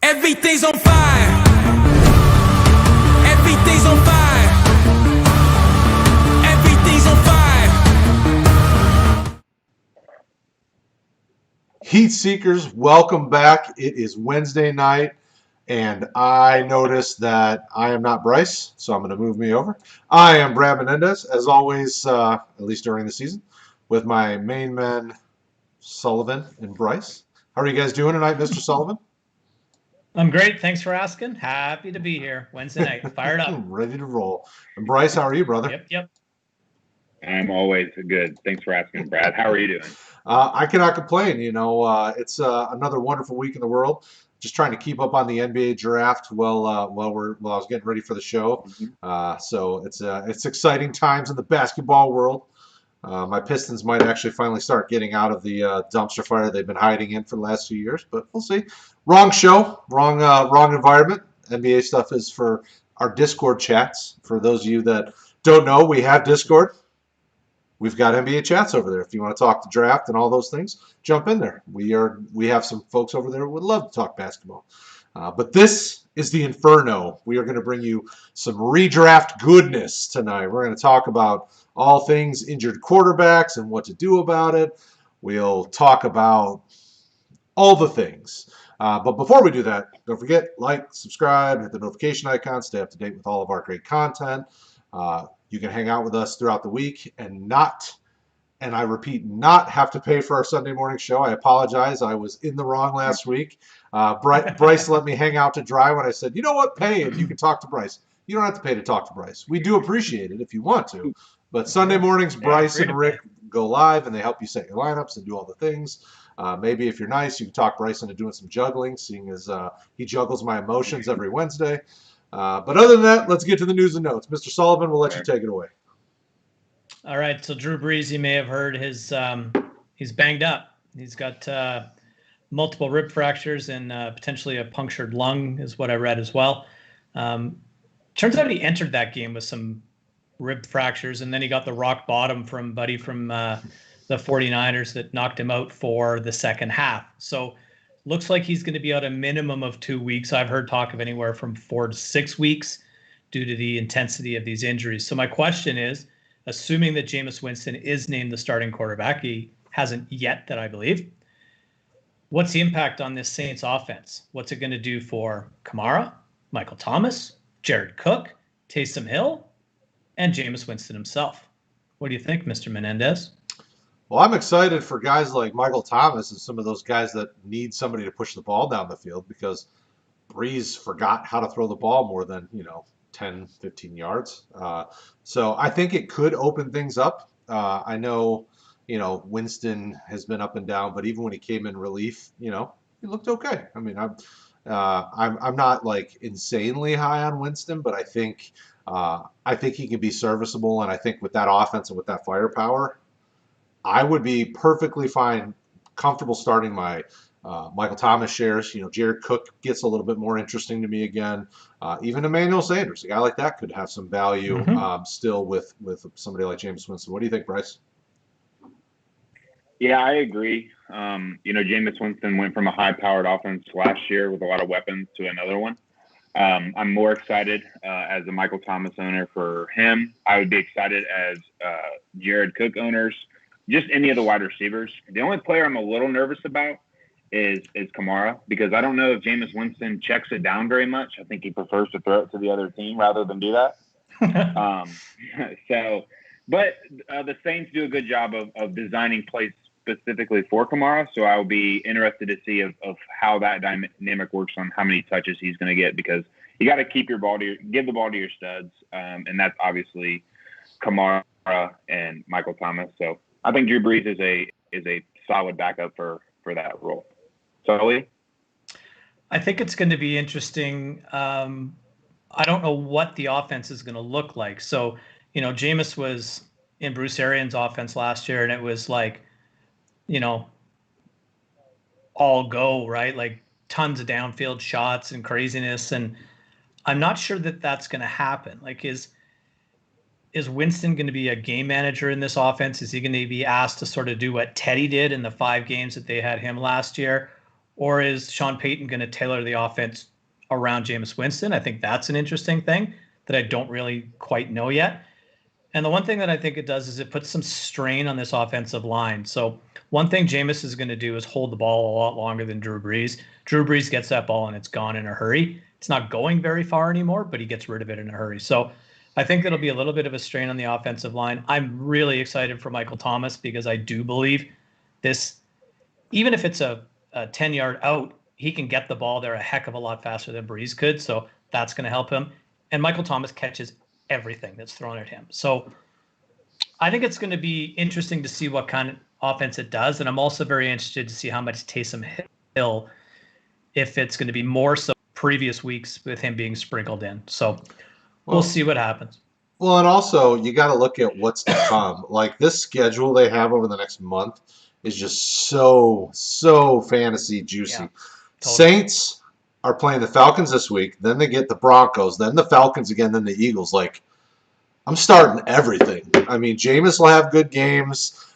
Everything's on fire. Everything's on fire. Everything's on fire. Heat Seekers, welcome back. It is Wednesday night, and I noticed that I am not Bryce, so I'm going to move me over. I am Brad Menendez, as always, at least during the season, with my main men, Sullivan and Bryce. How are you guys doing tonight, Mr. Sullivan? I'm great. Thanks for asking. Happy to be here. Wednesday night. Fired up. Ready to roll. And Bryce, how are you, brother? Yep. I'm always good. Thanks for asking, Brad. How are you doing? I cannot complain. It's another wonderful week in the world. Just trying to keep up on the NBA draft while I was getting ready for the show. So it's exciting times in the basketball world. My Pistons might actually finally start getting out of the dumpster fire they've been hiding in for the last few years, but we'll see. Wrong show, wrong environment. NBA stuff is for our Discord chats. For those of you that don't know, we have Discord. We've got NBA chats over there. If you want to talk the draft and all those things, jump in there. We have some folks over there who would love to talk basketball. But this is the Inferno. We are going to bring you some redraft goodness tonight. We're going to talk about all things injured quarterbacks and what to do about it. We'll talk about all the things. But before we do that, don't forget, like, subscribe, hit the notification icon, stay up to date with all of our great content. You can hang out with us throughout the week and I repeat, not have to pay for our Sunday morning show. I apologize. I was in the wrong last week. Bryce let me hang out to dry when I said, you know what, pay and you can talk to Bryce. You don't have to pay to talk to Bryce. We do appreciate it if you want to. But Sunday mornings, Bryce and Rick go live and they help you set your lineups and do all the things. Maybe if you're nice, you can talk Bryce into doing some juggling, seeing as he juggles my emotions every Wednesday. But other than that, let's get to the news and notes. Mr. Sullivan, we'll let you take it away. All right. So Drew Brees, you may have heard he's banged up. He's got multiple rib fractures and potentially a punctured lung is what I read as well. Turns out he entered that game with some rib fractures, and then he got the rock bottom from Buddy from the 49ers that knocked him out for the second half. So looks like he's going to be out a minimum of 2 weeks. I've heard talk of anywhere from 4 to 6 weeks due to the intensity of these injuries. So my question is, assuming that Jameis Winston is named the starting quarterback, he hasn't yet, that I believe, what's the impact on this Saints offense? What's it going to do for Kamara, Michael Thomas, Jared Cook, Taysom Hill, and Jameis Winston himself? What do you think, Mr. Menendez? Well, I'm excited for guys like Michael Thomas and some of those guys that need somebody to push the ball down the field because Brees forgot how to throw the ball more than, 10, 15 yards. So I think it could open things up. I know, Winston has been up and down, but even when he came in relief, he looked okay. I mean, I'm not like insanely high on Winston, but I think he can be serviceable. And I think with that offense and with that firepower, I would be perfectly fine, comfortable starting my Michael Thomas shares. Jared Cook gets a little bit more interesting to me again. Even Emmanuel Sanders, a guy like that could have some value still with somebody like Jameis Winston. What do you think, Bryce? Yeah, I agree. Jameis Winston went from a high-powered offense last year with a lot of weapons to another one. I'm more excited as a Michael Thomas owner for him. I would be excited as Jared Cook owners, just any of the wide receivers. The only player I'm a little nervous about is Kamara, because I don't know if Jameis Winston checks it down very much. I think he prefers to throw it to the other team rather than do that. But the Saints do a good job of designing plays specifically for Kamara, so I will be interested to see of how that dynamic works on how many touches he's going to get, because you got to give the ball to your studs, and that's obviously Kamara and Michael Thomas. So I think Drew Brees is a solid backup for that role. Sully? I think it's going to be interesting. I don't know what the offense is going to look like. So, Jameis was in Bruce Arians' offense last year, and it was like, all go, right? Like tons of downfield shots and craziness. And I'm not sure that that's going to happen. Like, is Winston going to be a game manager in this offense? Is he going to be asked to sort of do what Teddy did in the 5 games that they had him last year? or is Sean Payton going to tailor the offense around Jameis Winston? I think that's an interesting thing that I don't really quite know yet. And the one thing that I think it does is it puts some strain on this offensive line. So one thing Jameis is going to do is hold the ball a lot longer than Drew Brees. Drew Brees gets that ball and it's gone in a hurry. It's not going very far anymore, but he gets rid of it in a hurry. So I think it'll be a little bit of a strain on the offensive line. I'm really excited for Michael Thomas because I do believe this, even if it's a 10-yard out, he can get the ball there a heck of a lot faster than Brees could. So that's going to help him. And Michael Thomas catches everything that's thrown at him. So I think it's going to be interesting to see what kind of offense it does. And I'm also very interested to see how much Taysom Hill, if it's going to be more so previous weeks with him being sprinkled in. So we'll see what happens. Well, and also you got to look at what's to come. Like this schedule they have over the next month is just so fantasy juicy. Yeah, totally. Saints are playing the Falcons this week. Then they get the Broncos. Then the Falcons again. Then the Eagles. Like, I'm starting everything. I mean, Jameis will have good games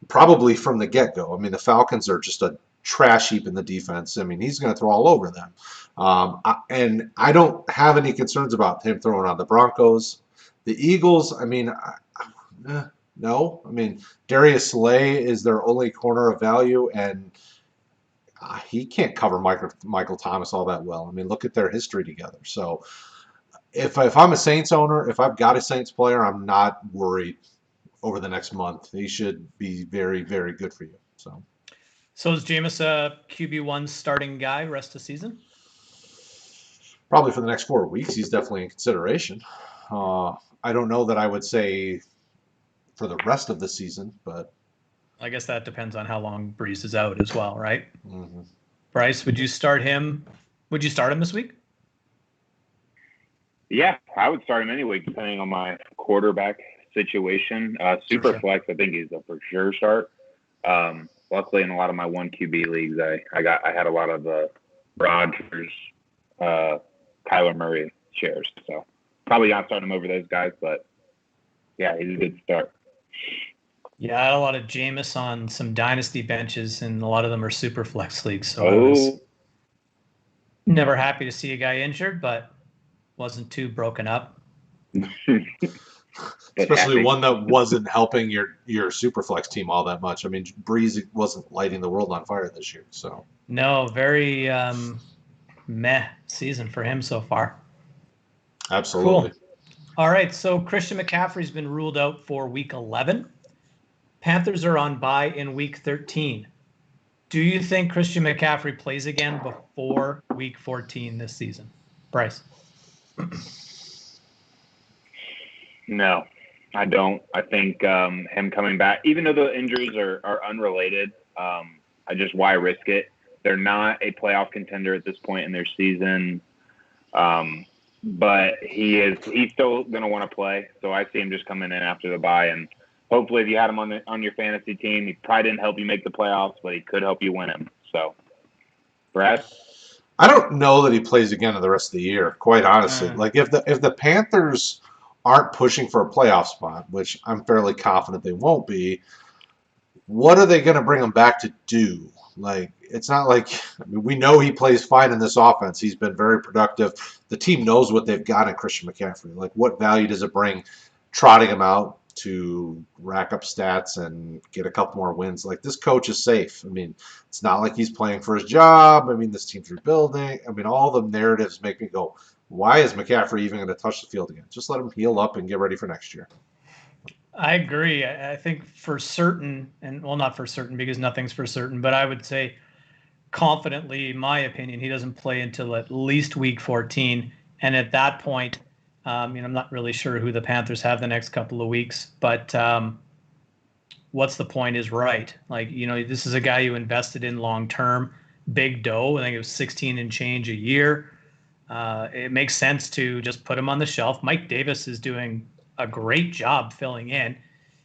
probably from the get-go. I mean, the Falcons are just a trash heap in the defense. I mean, he's going to throw all over them. And I don't have any concerns about him throwing on the Broncos. The Eagles, I mean, no. I mean, Darius Slay is their only corner of value, and he can't cover Michael Thomas all that well. I mean, look at their history together. So if I'm a Saints owner, if I've got a Saints player, I'm not worried over the next month. He should be very, very good for you. So is Jameis a QB1 starting guy rest of the season? Probably for the next 4 weeks, he's definitely in consideration. I don't know that I would say for the rest of the season, but I guess that depends on how long Brees is out as well, right? Mm-hmm. Bryce, would you start him? Would you start him this week? Yeah, I would start him anyway, depending on my quarterback situation. Super flex, I think he's a for sure start. Luckily, in a lot of my 1 QB leagues, I had a lot of Rodgers, Kyler Murray shares, so probably not starting him over those guys, but yeah, he's a good start. Yeah, I had a lot of Jameis on some dynasty benches, and a lot of them are super flex leagues. So I was never happy to see a guy injured, but wasn't too broken up. Especially one that wasn't helping your super flex team all that much. I mean, Breeze wasn't lighting the world on fire this year. So no, very meh season for him so far. Absolutely. Cool. All right, so Christian McCaffrey's been ruled out for Week 11. Panthers are on bye in Week 13. Do you think Christian McCaffrey plays again before Week 14 this season? Bryce? No, I don't. I think him coming back, even though the injuries are unrelated, why risk it? They're not a playoff contender at this point in their season, but he's still going to want to play. So I see him just coming in after the bye, and hopefully, if you had him on your fantasy team, he probably didn't help you make the playoffs, but he could help you win them. So, Brad? I don't know that he plays again in the rest of the year, quite honestly. Like if the Panthers aren't pushing for a playoff spot, which I'm fairly confident they won't be, what are they going to bring him back to do? Like, it's not like, I mean, we know he plays fine in this offense. He's been very productive. The team knows what they've got in Christian McCaffrey. Like, what value does it bring trotting him out to rack up stats and get a couple more wins? Like, this coach is safe. I mean, it's not like he's playing for his job. I mean, this team's rebuilding. I mean, all the narratives make me go, why is McCaffrey even going to touch the field again? Just let him heal up and get ready for next year. I agree. I think for certain, and well, not for certain because nothing's for certain, but I would say confidently, in my opinion, he doesn't play until at least Week 14. And at that point, I'm not really sure who the Panthers have the next couple of weeks, but what's the point is right. Like, this is a guy you invested in long-term, big dough. I think it was 16 and change a year. It makes sense to just put him on the shelf. Mike Davis is doing a great job filling in.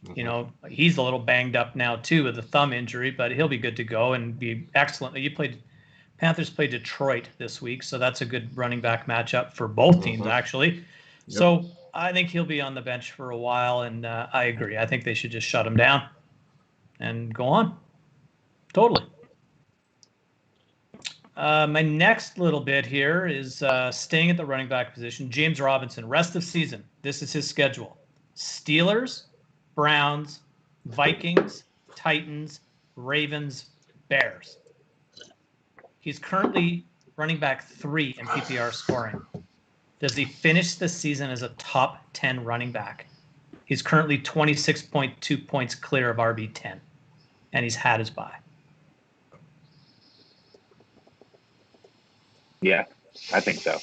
Mm-hmm. He's a little banged up now too with a thumb injury, but he'll be good to go and be excellent. Panthers played Detroit this week, so that's a good running back matchup for both teams, actually. Yep. So I think he'll be on the bench for a while, and I agree. I think they should just shut him down and go on. Totally. My next little bit here is staying at the running back position. James Robinson, rest of season. This is his schedule. Steelers, Browns, Vikings, Titans, Ravens, Bears. He's currently running back 3 in PPR scoring. Does he finish the season as a top 10 running back? He's currently 26.2 points clear of RB10, and he's had his bye. Yeah, I think so.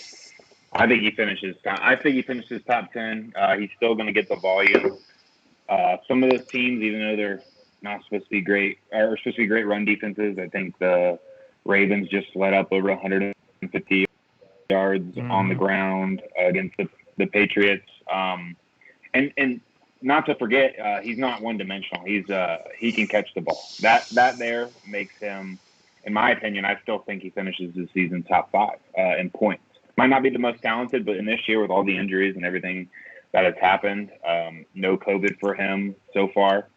I think he finishes top 10. He's still going to get the volume. Some of those teams, even though they're not supposed to be great, are supposed to be great run defenses. I think the Ravens just let up over 150 yards on the ground against the Patriots. And not to forget, he's not one-dimensional. He can catch the ball. That there makes him, in my opinion, I still think he finishes the season top 5 in points. Might not be the most talented, but in this year with all the injuries and everything that has happened, no COVID for him so far.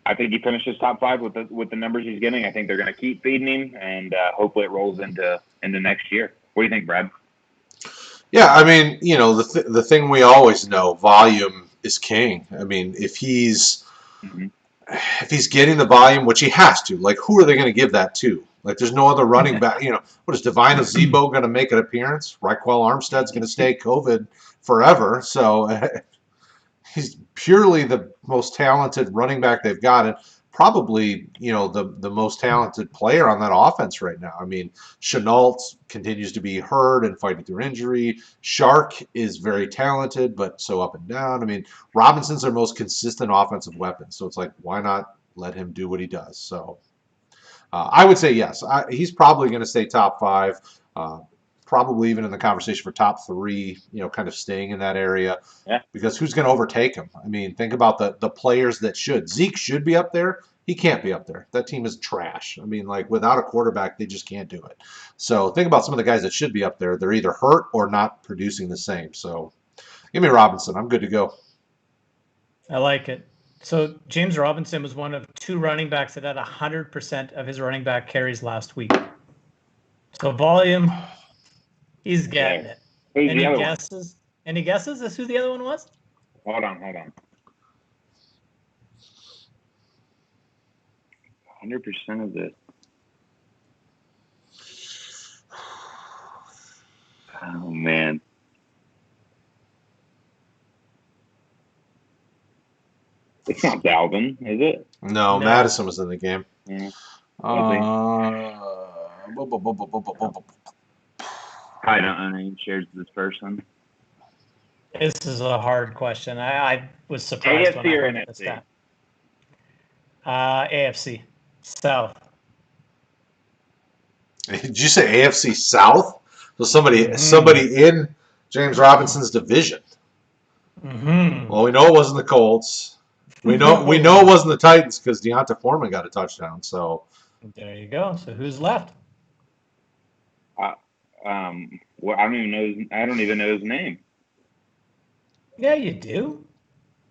I think he finishes top 5 with the numbers he's getting. I think they're going to keep feeding him, and hopefully it rolls into next year. What do you think, Brad? Yeah, I mean, the thing we always know, volume is king. I mean, if he's getting the volume, which he has to, like, who are they going to give that to? Like, there's no other running back. What is Divine Ozebo going to make an appearance? Raquel Armstead's going to stay COVID forever. So he's purely the most talented running back they've got, and probably, the most talented player on that offense right now. I mean, Chenault continues to be hurt and fighting through injury. Shark is very talented, but so up and down. I mean, Robinson's their most consistent offensive weapon, so it's like, why not let him do what he does? So I would say yes. He's probably going to stay top 5, probably even in the conversation for top 3, kind of staying in that area. Yeah. Because who's going to overtake him? I mean, think about the players that should. Zeke should be up there. He can't be up there. That team is trash. I mean, like, without a quarterback, they just can't do it. So think about some of the guys that should be up there. They're either hurt or not producing the same. So give me Robinson. I'm good to go. I like it. So James Robinson was one of 2 running backs that had 100% of his running back carries last week. So volume, he's getting it. Who's Any the other guesses? Any guesses as who the other one was? Hold on. 100% of it. Oh, man. It's not Dalvin, is it? No, Madison was in the game. Yeah. I I don't know who shares this person. This is a hard question. I was surprised when I AFC or heard the NFC? stat. AFC South. Did you say AFC South? So somebody in James Robinson's division. Well, we know it wasn't the Colts. We know it wasn't the Titans because Deonta Foreman got a touchdown. So There you go. So who's left? Well, I don't even know his name. Yeah, you do.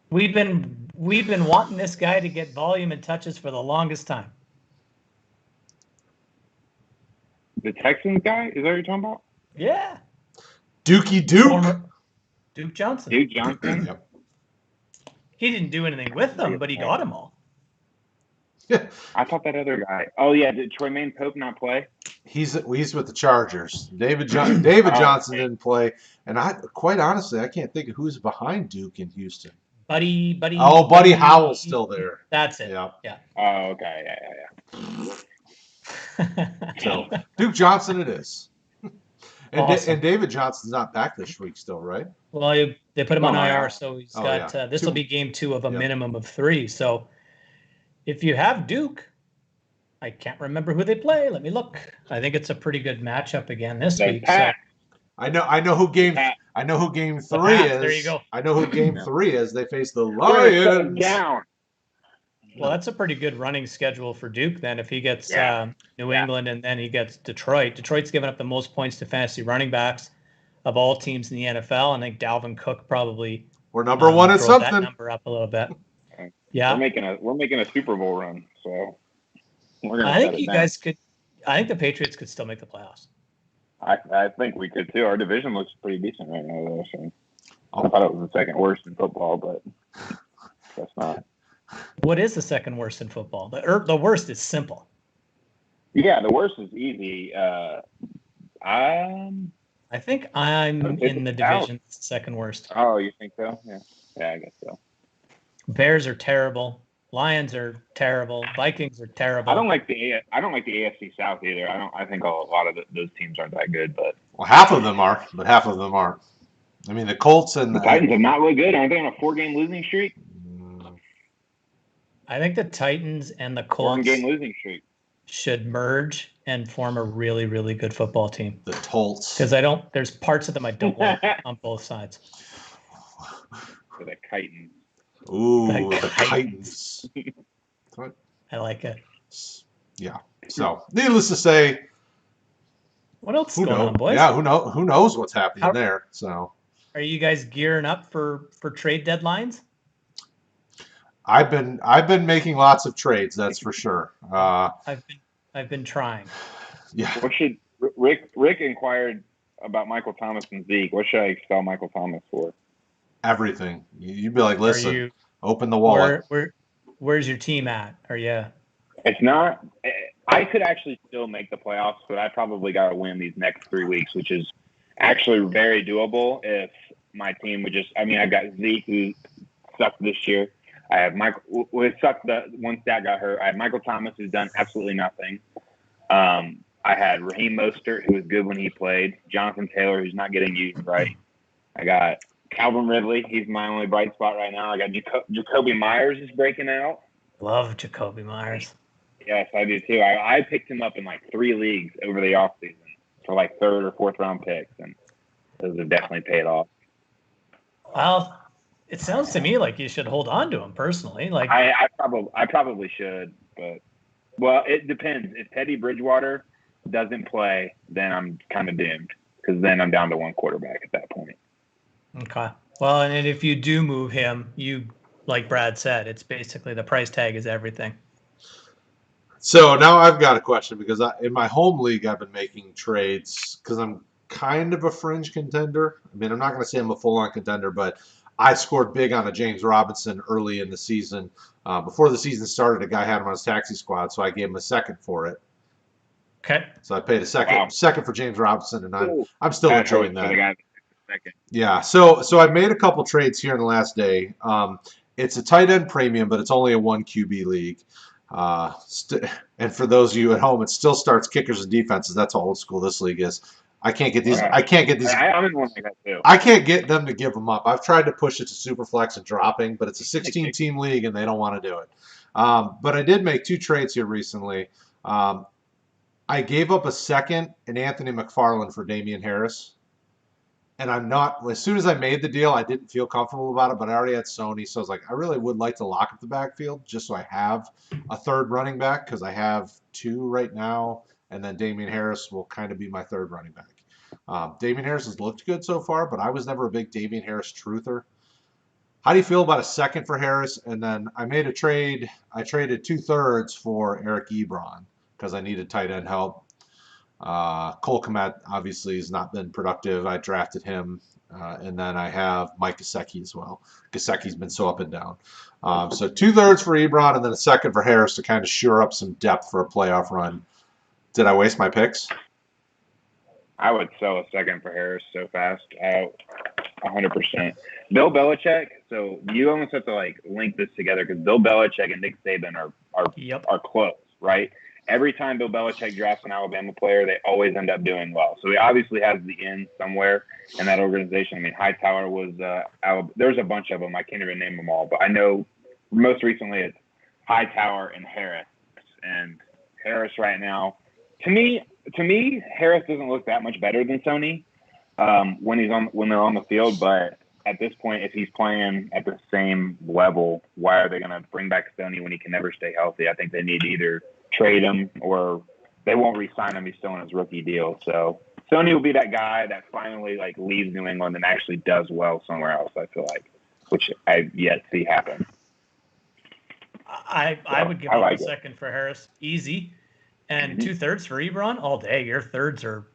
We've been wanting this guy to get volume and touches for the longest time. The Texans guy? Is that what you're talking about? Yeah. Dookie Duke. Former Duke Johnson. Duke Johnson? Yep. He didn't do anything with them, but he got them all. I thought that other guy. Oh, yeah. Did Troymaine Pope not play? He's with the Chargers. David Johnson didn't play, and quite honestly, I can't think of who's behind Duke in Houston. Buddy. Oh, Buddy Howell's still there. That's it. Yeah. Oh, okay. Yeah. So Duke Johnson it is. And, Awesome. and David Johnson's not back this week still, right? Well, they put him on Oh, IR, yeah. so he's Oh, got yeah. this will be game 2 of a Yep. minimum of 3. So if you have Duke, I can't remember who they play. Let me look. I think it's a pretty good matchup again this The week. Pats. I know who game 3 Pats, is. there you go. I know who game 3 is. They face the Shut Lions. down. Well, that's a pretty good running schedule for Duke then. If he gets Yeah. New England and then he gets Detroit. Detroit's given up the most points to fantasy running backs of all teams in the NFL. And I think Dalvin Cook probably We're number 1 at throws that something. number up a little bit. Okay. Yeah, We're making a Super Bowl run, so we're gonna I shut think it you down. guys could I think the Patriots could still make the playoffs. I think we could too. Our division looks pretty decent right now, though. So I thought it was the second worst in football, but that's not. What is the second worst in football? The worst is simple. Yeah, the worst is easy. I think I'm in the division second worst. Oh, you think so? Yeah, I guess so. Bears are terrible. Lions are terrible. Vikings are terrible. I don't like the AFC South either. I think a lot of those teams aren't that good, but half of them are, but half of them aren't. I mean, the Colts and the Titans have not looked good. Aren't they on a 4-game losing streak? I think the Titans and the Colts 1-game losing streak should merge and form a really, really good football team. The Colts. Because there's parts of them I don't like on both sides. For the Titans. Ooh, the Titans. I like it. Yeah. So, needless to say, what else is going on, boys? Yeah, who knows what's happening there. So, are you guys gearing up for trade deadlines? I've been making lots of trades, that's for sure. I've been trying. Yeah. What should Rick inquired about Michael Thomas and Zeke? What should I sell Michael Thomas for? Everything. You'd be like, listen, open the wallet. Where's your team at? Are you? It's not. I could actually still make the playoffs, but I probably got to win these next 3 weeks, which is actually very doable if my team would just. I mean, I've got Zeke, who sucked this year. I have Michael. Well, it sucked once that got hurt. I have Michael Thomas, who's done absolutely nothing. I had Raheem Mostert, who was good when he played. Jonathan Taylor, who's not getting used right. I got Calvin Ridley. He's my only bright spot right now. I got Jacoby Myers is breaking out. Love Jacoby Myers. Yes, I do too. I picked him up in like 3 leagues over the offseason for like 3rd or 4th round picks, and those have definitely paid off. Well, it sounds to me like you should hold on to him personally. Like I probably should, but well, it depends. If Teddy Bridgewater doesn't play, then I'm kind of doomed because then I'm down to 1 quarterback at that point. Okay. Well, and if you do move him, like Brad said, it's basically the price tag is everything. So now I've got a question because in my home league, I've been making trades because I'm kind of a fringe contender. I mean, I'm not going to say I'm a full-on contender, but I scored big on a James Robinson early in the season. Before the season started, a guy had him on his taxi squad, so I gave him a second for it. Okay. So I paid a second for James Robinson, and I'm still enjoying that. Yeah. So I made a couple trades here in the last day. It's a tight end premium, but it's only a 1 QB league. And for those of you at home, it still starts kickers and defenses. That's how old school this league is. I can't get these. I can't get these. I'm in one like that too. I can't get them to give them up. I've tried to push it to Superflex and dropping, but it's a 16-team league and they don't want to do it. But I did make 2 trades here recently. I gave up a second and Anthony McFarland for Damian Harris. And I'm not, as soon as I made the deal, I didn't feel comfortable about it, but I already had Sony. So I was like, I really would like to lock up the backfield just so I have a third running back because I have 2 right now. And then Damian Harris will kind of be my third running back. Damian Harris has looked good so far, but I was never a big Damian Harris truther. How do you feel about a second for Harris? And then I made a trade. I traded 2/3 for Eric Ebron because I needed tight end help. Cole Kmet obviously has not been productive. I drafted him. And then I have Mike Gesicki as well. Gesicki's been so up and down. So 2/3 for Ebron and then a second for Harris to kind of shore up some depth for a playoff run. Did I waste my picks? I would sell a second for Harris so fast. 100%. Bill Belichick. So you almost have to like link this together because Bill Belichick and Nick Saban are close, right? Every time Bill Belichick drafts an Alabama player, they always end up doing well. So he obviously has the in somewhere in that organization. I mean, Hightower was there's a bunch of them. I can't even name them all, but I know most recently it's Hightower and Harris. And Harris right now, to me, Harris doesn't look that much better than Sony when they're on the field. But at this point, if he's playing at the same level, why are they going to bring back Sony when he can never stay healthy? I think they need to either trade him or they won't re-sign him. He's still on his rookie deal. So Sony will be that guy that finally like leaves New England and actually does well somewhere else. I feel like, which I've yet to see happen. I would give up a second for Harris. Easy. And 2/3 for Ebron all day. Your thirds are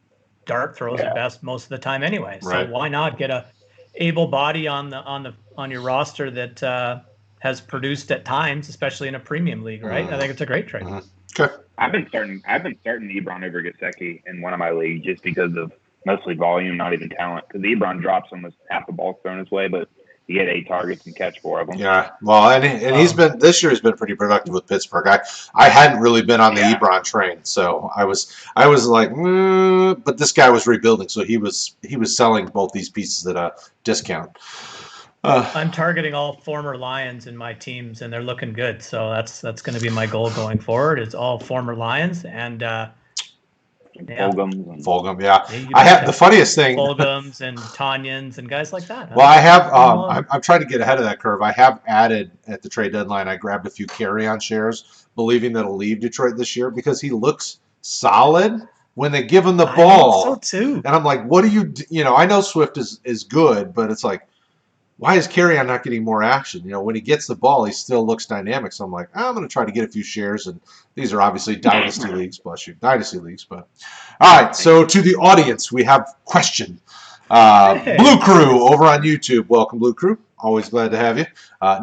dart throws at best most of the time anyway. So Right. why not get a able body on your roster that has produced at times, especially in a premium league, right? I think it's a great trade. Okay. I've been starting Ebron over Gesicki in one of my leagues just because of mostly volume, not even talent. Because Ebron drops almost half the ball thrown his way, but he had 8 targets and catch 4 of them. Yeah, well, and he's been this year. He's been pretty productive with Pittsburgh. I hadn't really been on the Ebron train, so I was like, but this guy was rebuilding, so he was selling both these pieces at a discount. I'm targeting all former Lions in my teams, and they're looking good. So that's going to be my goal going forward. Is all former Lions and Fulgham, yeah. I have the funniest thing. Fulghams and Tanyans and guys like that. Well, I have. I'm trying to get ahead of that curve. I have added at the trade deadline. I grabbed a few carry-on shares, believing that he'll leave Detroit this year because he looks solid when they give him the ball. I think so too. And I'm like, what do you? I know Swift is good, but it's like, why is carry-on not getting more action? When he gets the ball, he still looks dynamic. So I'm like, I'm going to try to get a few shares. And these are obviously dynasty leagues, bless you, dynasty leagues. But all right, so to the audience, we have a question. Blue Crew over on YouTube. Welcome, Blue Crew. Always glad to have you.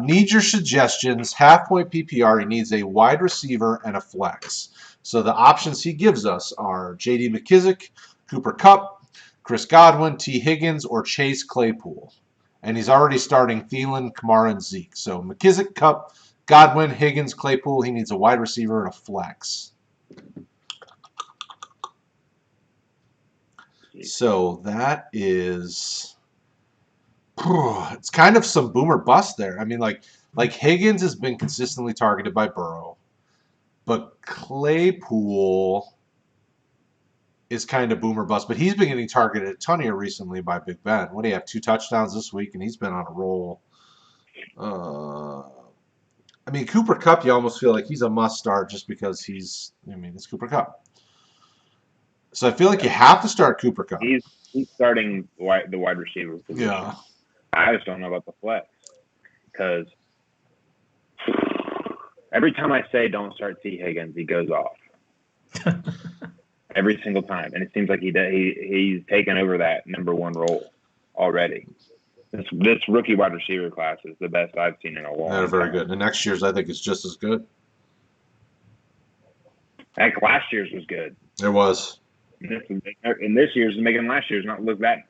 Need your suggestions. Half-point PPR. He needs a wide receiver and a flex. So the options he gives us are J.D. McKissic, Cooper Kupp, Chris Godwin, T. Higgins, or Chase Claypool. And he's already starting Thielen, Kamara, and Zeke. So McKissic, Kupp, Godwin, Higgins, Claypool. He needs a wide receiver and a flex. So that is, it's kind of some boomer bust there. I mean, like Higgins has been consistently targeted by Burrow, but Claypool is kind of boomer bust. But he's been getting targeted a ton here recently by Big Ben. What do you have? 2 touchdowns this week, and he's been on a roll. I mean, Cooper Kupp, you almost feel like he's a must start just because it's Cooper Kupp. So I feel like you have to start Cooper Kupp. He's starting the wide receiver position. Yeah. I just don't know about the flex because every time I say don't start T. Higgins, he goes off. Every single time, and it seems like he's taken over that number 1 role already. This rookie wide receiver class is the best I've seen in a long time. They're very good. And next year's, I think, is just as good. Heck, last year's was good. It was. And this year's is making last year's not that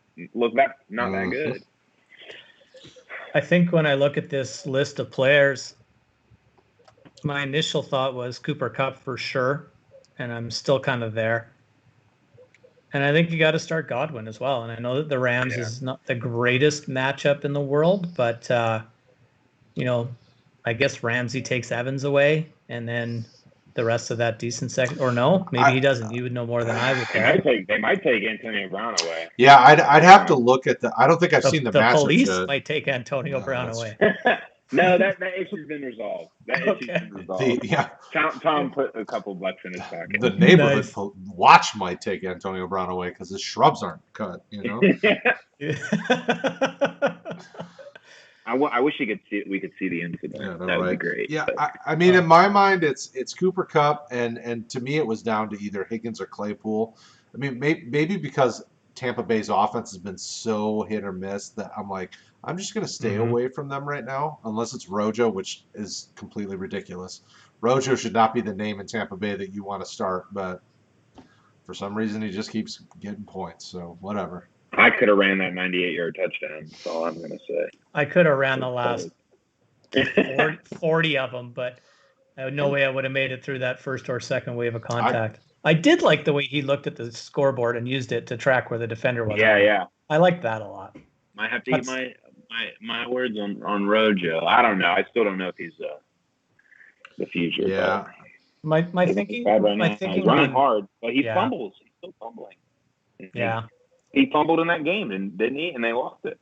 good. I think when I look at this list of players, my initial thought was Cooper Kupp for sure, and I'm still kind of there. And I think you got to start Godwin as well. And I know that the Rams is not the greatest matchup in the world, but, I guess Ramsey takes Evans away, and then the rest of that decent second. Or no, maybe he doesn't. You would know more than I would. They might take Antonio Brown away. Yeah, I'd have to look at I don't think I've seen the matchup. The police might take Antonio Brown away. No, that issue's been resolved. Issue's been resolved. Tom put a couple bucks in his pocket. The neighborhood watch might take Antonio Brown away because his shrubs aren't cut. I wish we could see the incident. Yeah, that would be great. Yeah, I mean, in my mind, it's Cooper Kupp, and to me, it was down to either Higgins or Claypool. I mean, maybe because Tampa Bay's offense has been so hit or miss that I'm like, I'm just going to stay away from them right now, unless it's Rojo, which is completely ridiculous. Rojo should not be the name in Tampa Bay that you want to start, but for some reason he just keeps getting points, so whatever. I could have ran that 98-yard touchdown. That's all I'm going to say. I could have ran the last 40 of them, but no way I would have made it through that first or second wave of contact. I did like the way he looked at the scoreboard and used it to track where the defender was. Yeah. I like that a lot. Might have to eat my words on Rojo. I don't know. I still don't know if he's the future. Yeah. My thinking. He's running hard, but he fumbles. He's still fumbling. Yeah. He fumbled in that game, didn't he? And they lost it.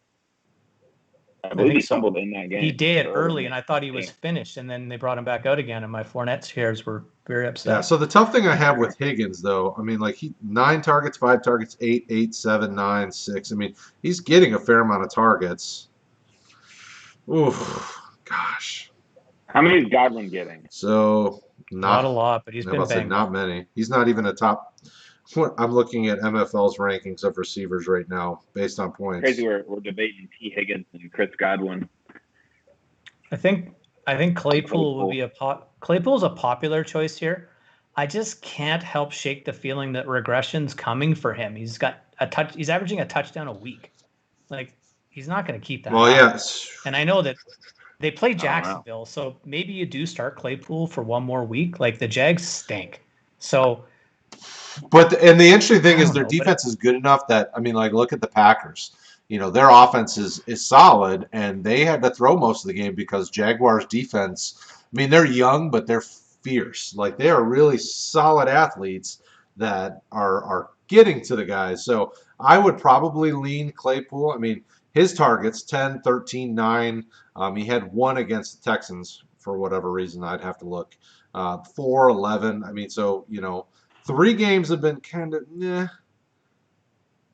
I believe he fumbled in that game. He did early, and I thought he was finished, and then they brought him back out again, and my Fournette shares were very upset. Yeah, so the tough thing I have with Higgins, though, I mean, like 9 targets, 5 targets, 8, 7, 9, 6. I mean, he's getting a fair amount of targets. Oof, gosh. How many is Godwin getting? So Not Not a lot, but he's I'm been about to say banged not up. many. He's not even a top. I'm looking at MFL's rankings of receivers right now based on points. Crazy. We're debating T. Higgins and Chris Godwin. I think Claypool will be Claypool's a popular choice here. I just can't help shake the feeling that regression's coming for him. He's averaging a touchdown a week. Like, he's not going to keep that Well, up. yes. And I know that they play know. Jacksonville, so maybe you do start Claypool for one more week. Like, the Jags stink. So, And the interesting thing I is don't their know, but defense is good enough that, I mean, like, look at the Packers. Their offense is solid, and they had to throw most of the game because Jaguars' defense, I mean, they're young, but they're fierce. Like, they are really solid athletes that are getting to the guys. So I would probably lean Claypool. I mean, his targets, 10, 13, 9. He had one against the Texans for whatever reason. I'd have to look. 4, 11. I mean, so, 3 games have been kind of,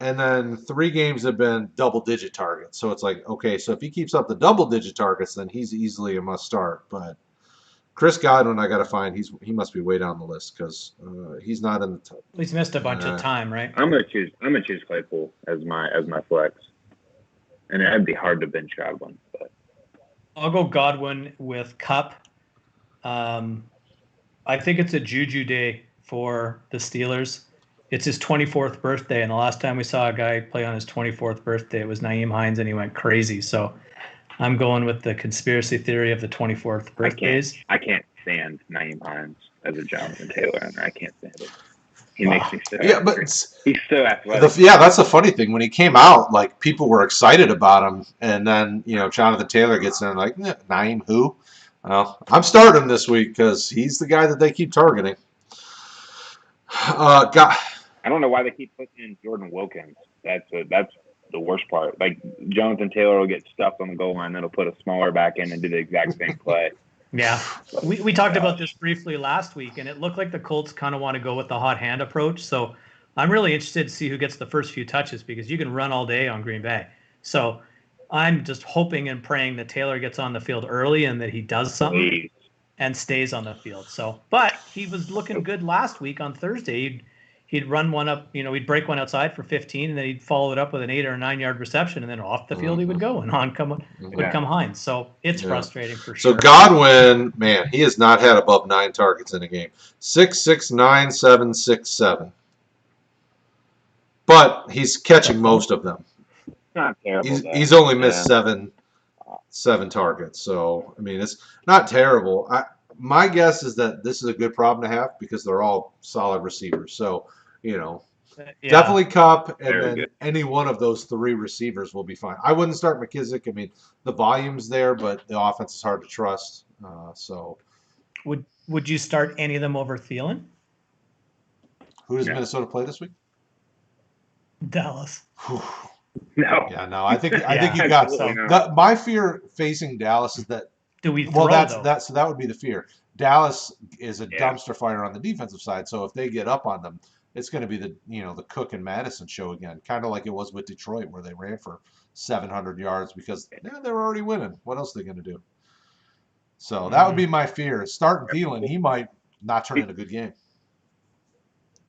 and then 3 games have been double-digit targets. So it's like, okay, so if he keeps up the double-digit targets, then he's easily a must-start. But Chris Godwin, I got to find, he must be way down the list because he's not in the top. he's missed a bunch of time, right? I'm gonna choose Claypool as my flex, and it'd be hard to bench Godwin. But I'll go Godwin with Cup. I think it's a juju day for the Steelers. It's his 24th birthday, and the last time we saw a guy play on his 24th birthday, it was Nyheim Hines, and he went crazy. So I'm going with the conspiracy theory of the 24th birthdays. I can't stand Nyheim Hines as a Jonathan Taylor, and I can't stand it. He makes me so Yeah, but he's so athletic. that's the funny thing. When he came out, like, people were excited about him, and then Jonathan Taylor gets in, like, Naeem who? Well, I'm starting him this week because he's the guy that they keep targeting. I don't know why they keep putting in Jordan Wilkins. That's the worst part. Like, Jonathan Taylor will get stuffed on the goal line, then he'll put a smaller back in and do the exact same play. Yeah, we talked about this briefly last week, and it looked like the Colts kind of want to go with the hot hand approach. So I'm really interested to see who gets the first few touches because you can run all day on Green Bay. So I'm just hoping and praying that Taylor gets on the field early and that he does something and stays on the field. So, but he was looking good last week on Thursday. He'd run one up, he'd break one outside for 15, and then he'd follow it up with an 8 or a 9 yard reception, and then off the field he would go, and would come Hines. So it's frustrating for sure. So Godwin, man, he has not had above 9 targets in a game. 6, 6, 9, 7, 6, 7. But he's catching most of them. Not terrible. He's only missed seven targets. So, I mean, it's not terrible. My guess is that this is a good problem to have because they're all solid receivers. So, definitely Kupp, and then any one of those 3 receivers will be fine. I wouldn't start McKissick. I mean, the volume's there, but the offense is hard to trust. So, would you start any of them over Thielen? Who does Minnesota play this week? Dallas. No. Yeah, no. I think you got my fear facing Dallas is that. Do we throw, so that would be the fear. Dallas is a dumpster fire on the defensive side, so if they get up on them, it's going to be the Cook and Madison show again, kind of like it was with Detroit where they ran for 700 yards because they were already winning. What else are they going to do? So that would be my fear. Starting Thielen, he might not turn in a good game.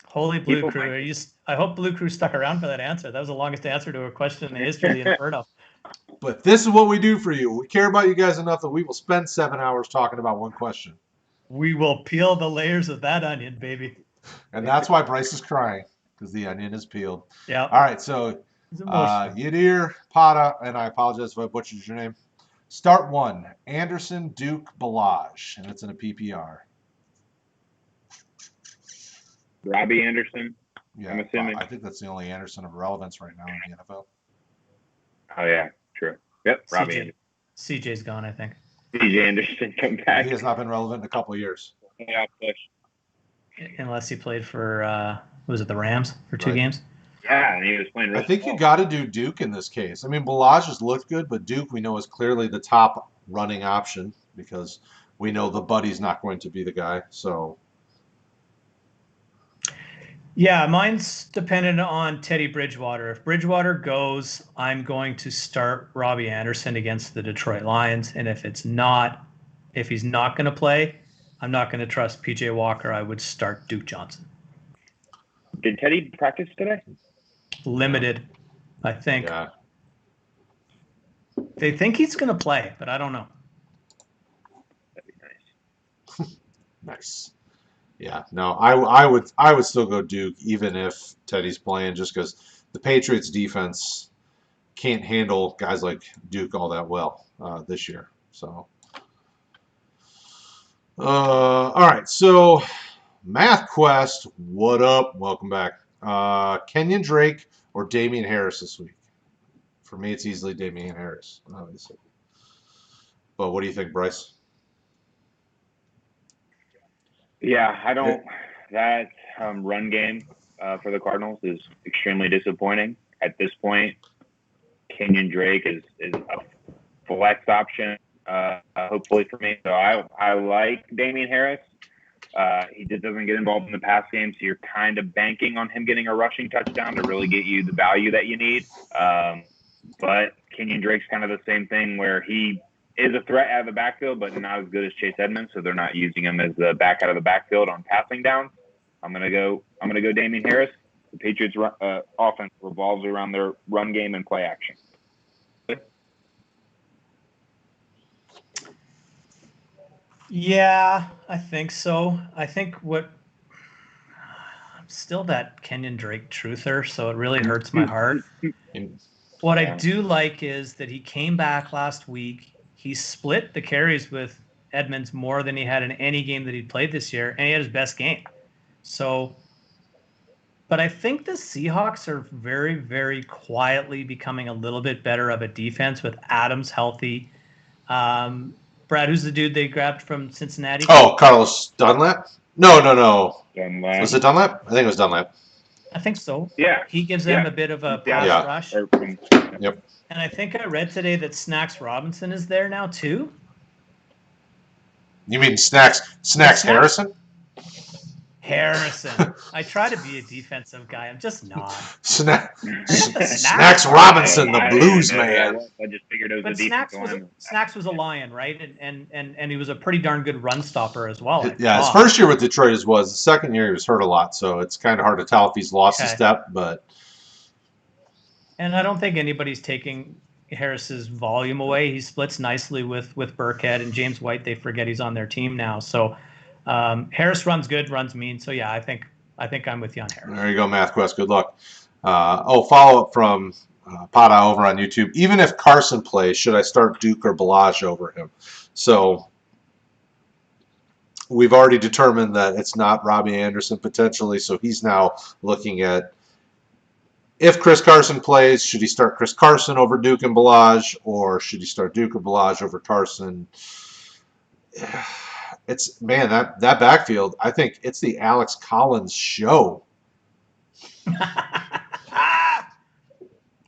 Holy Blue Crew. I hope Blue Crew stuck around for that answer. That was the longest answer to a question in the history of the Inferno. But this is what we do for you. We care about you guys enough that we will spend 7 hours talking about one question. We will peel the layers of that onion, baby. And that's why Bryce is crying, because the onion is peeled. Yeah. All right, so Yadir Pata, and I apologize if I butchered your name. Start 1, Anderson, Duke, Balaj, and it's in a PPR. Robbie Anderson. Yeah, I'm assuming. I think that's the only Anderson of relevance right now in the NFL. Oh yeah, true. Yep, Robbie Anderson. CJ's gone, I think. CJ Anderson come back. He has not been relevant in a couple of years. Yeah, push. Unless he played for was it the Rams for 2 games? Yeah, and he was playing. I think you got to do Duke in this case. I mean, Balaj has looked good, but Duke we know is clearly the top running option because we know the Buddy's not going to be the guy. So. Yeah, mine's dependent on Teddy Bridgewater. If Bridgewater goes, I'm going to start Robbie Anderson against the Detroit Lions. And if he's not going to play, I'm not going to trust PJ Walker. I would start Duke Johnson. Did Teddy practice today? Limited, I think. Yeah. They think he's going to play, but I don't know. That'd be nice. Nice. Yeah. No, I would still go Duke even if Teddy's playing, just because the Patriots defense can't handle guys like Duke all that well this year. So, all right. So, Math Quest, what up? Welcome back. Kenyon Drake or Damian Harris this week? For me, it's easily Damian Harris, obviously. But what do you think, Bryce? Yeah, I don't. That run game for the Cardinals is extremely disappointing. At this point, Kenyon Drake is a flex option, hopefully for me. So I like Damian Harris. He just doesn't get involved in the pass game, so you're kind of banking on him getting a rushing touchdown to really get you the value that you need. But Kenyon Drake's kind of the same thing where he is a threat out of the backfield, but not as good as Chase Edmonds, so they're not using him as the back out of the backfield on passing downs. I'm gonna go Damian Harris. The Patriots' offense revolves around their run game and play action. Yeah, I think so. I think I'm still that Kenyon Drake truther, so it really hurts my heart. What I do like is that he came back last week. He split the carries with Edmonds more than he had in any game that he'd played this year, and he had his best game. So, but I think the Seahawks are very, very quietly becoming a little bit better of a defense with Adams healthy. Brad, who's the dude they grabbed from Cincinnati? Oh, Carlos Dunlap? No. Dunlap. Was it Dunlap? I think it was Dunlap. I think so. Yeah. He gives them a bit of a pass Yeah. rush. Yep. And I think I read today that Snacks Robinson is there now too. You mean Snacks Harrison? Harrison. I try to be a defensive guy. I'm just not. Snacks Robinson, the blues man. I just figured it was But a defensive lineman. Snacks was a Lion, right? And he was a pretty darn good run stopper as well. Yeah, his first year with Detroit was. The second year he was hurt a lot, so it's kind of hard to tell if he's lost a step. But and I don't think anybody's taking Harris's volume away. He splits nicely with Burkhead and James White. They forget he's on their team now. So Harris runs good, runs mean. So yeah, I think I'm with you on Harris. There you go, Math Quest. Good luck. Follow up from Pada over on YouTube. Even if Carson plays, should I start Duke or Balaj over him? So we've already determined that it's not Robbie Anderson potentially. So he's now looking at if Chris Carson plays, should he start Chris Carson over Duke and Balaj, or should he start Duke or Balaj over Carson? It's that backfield. I think it's the Alex Collins show.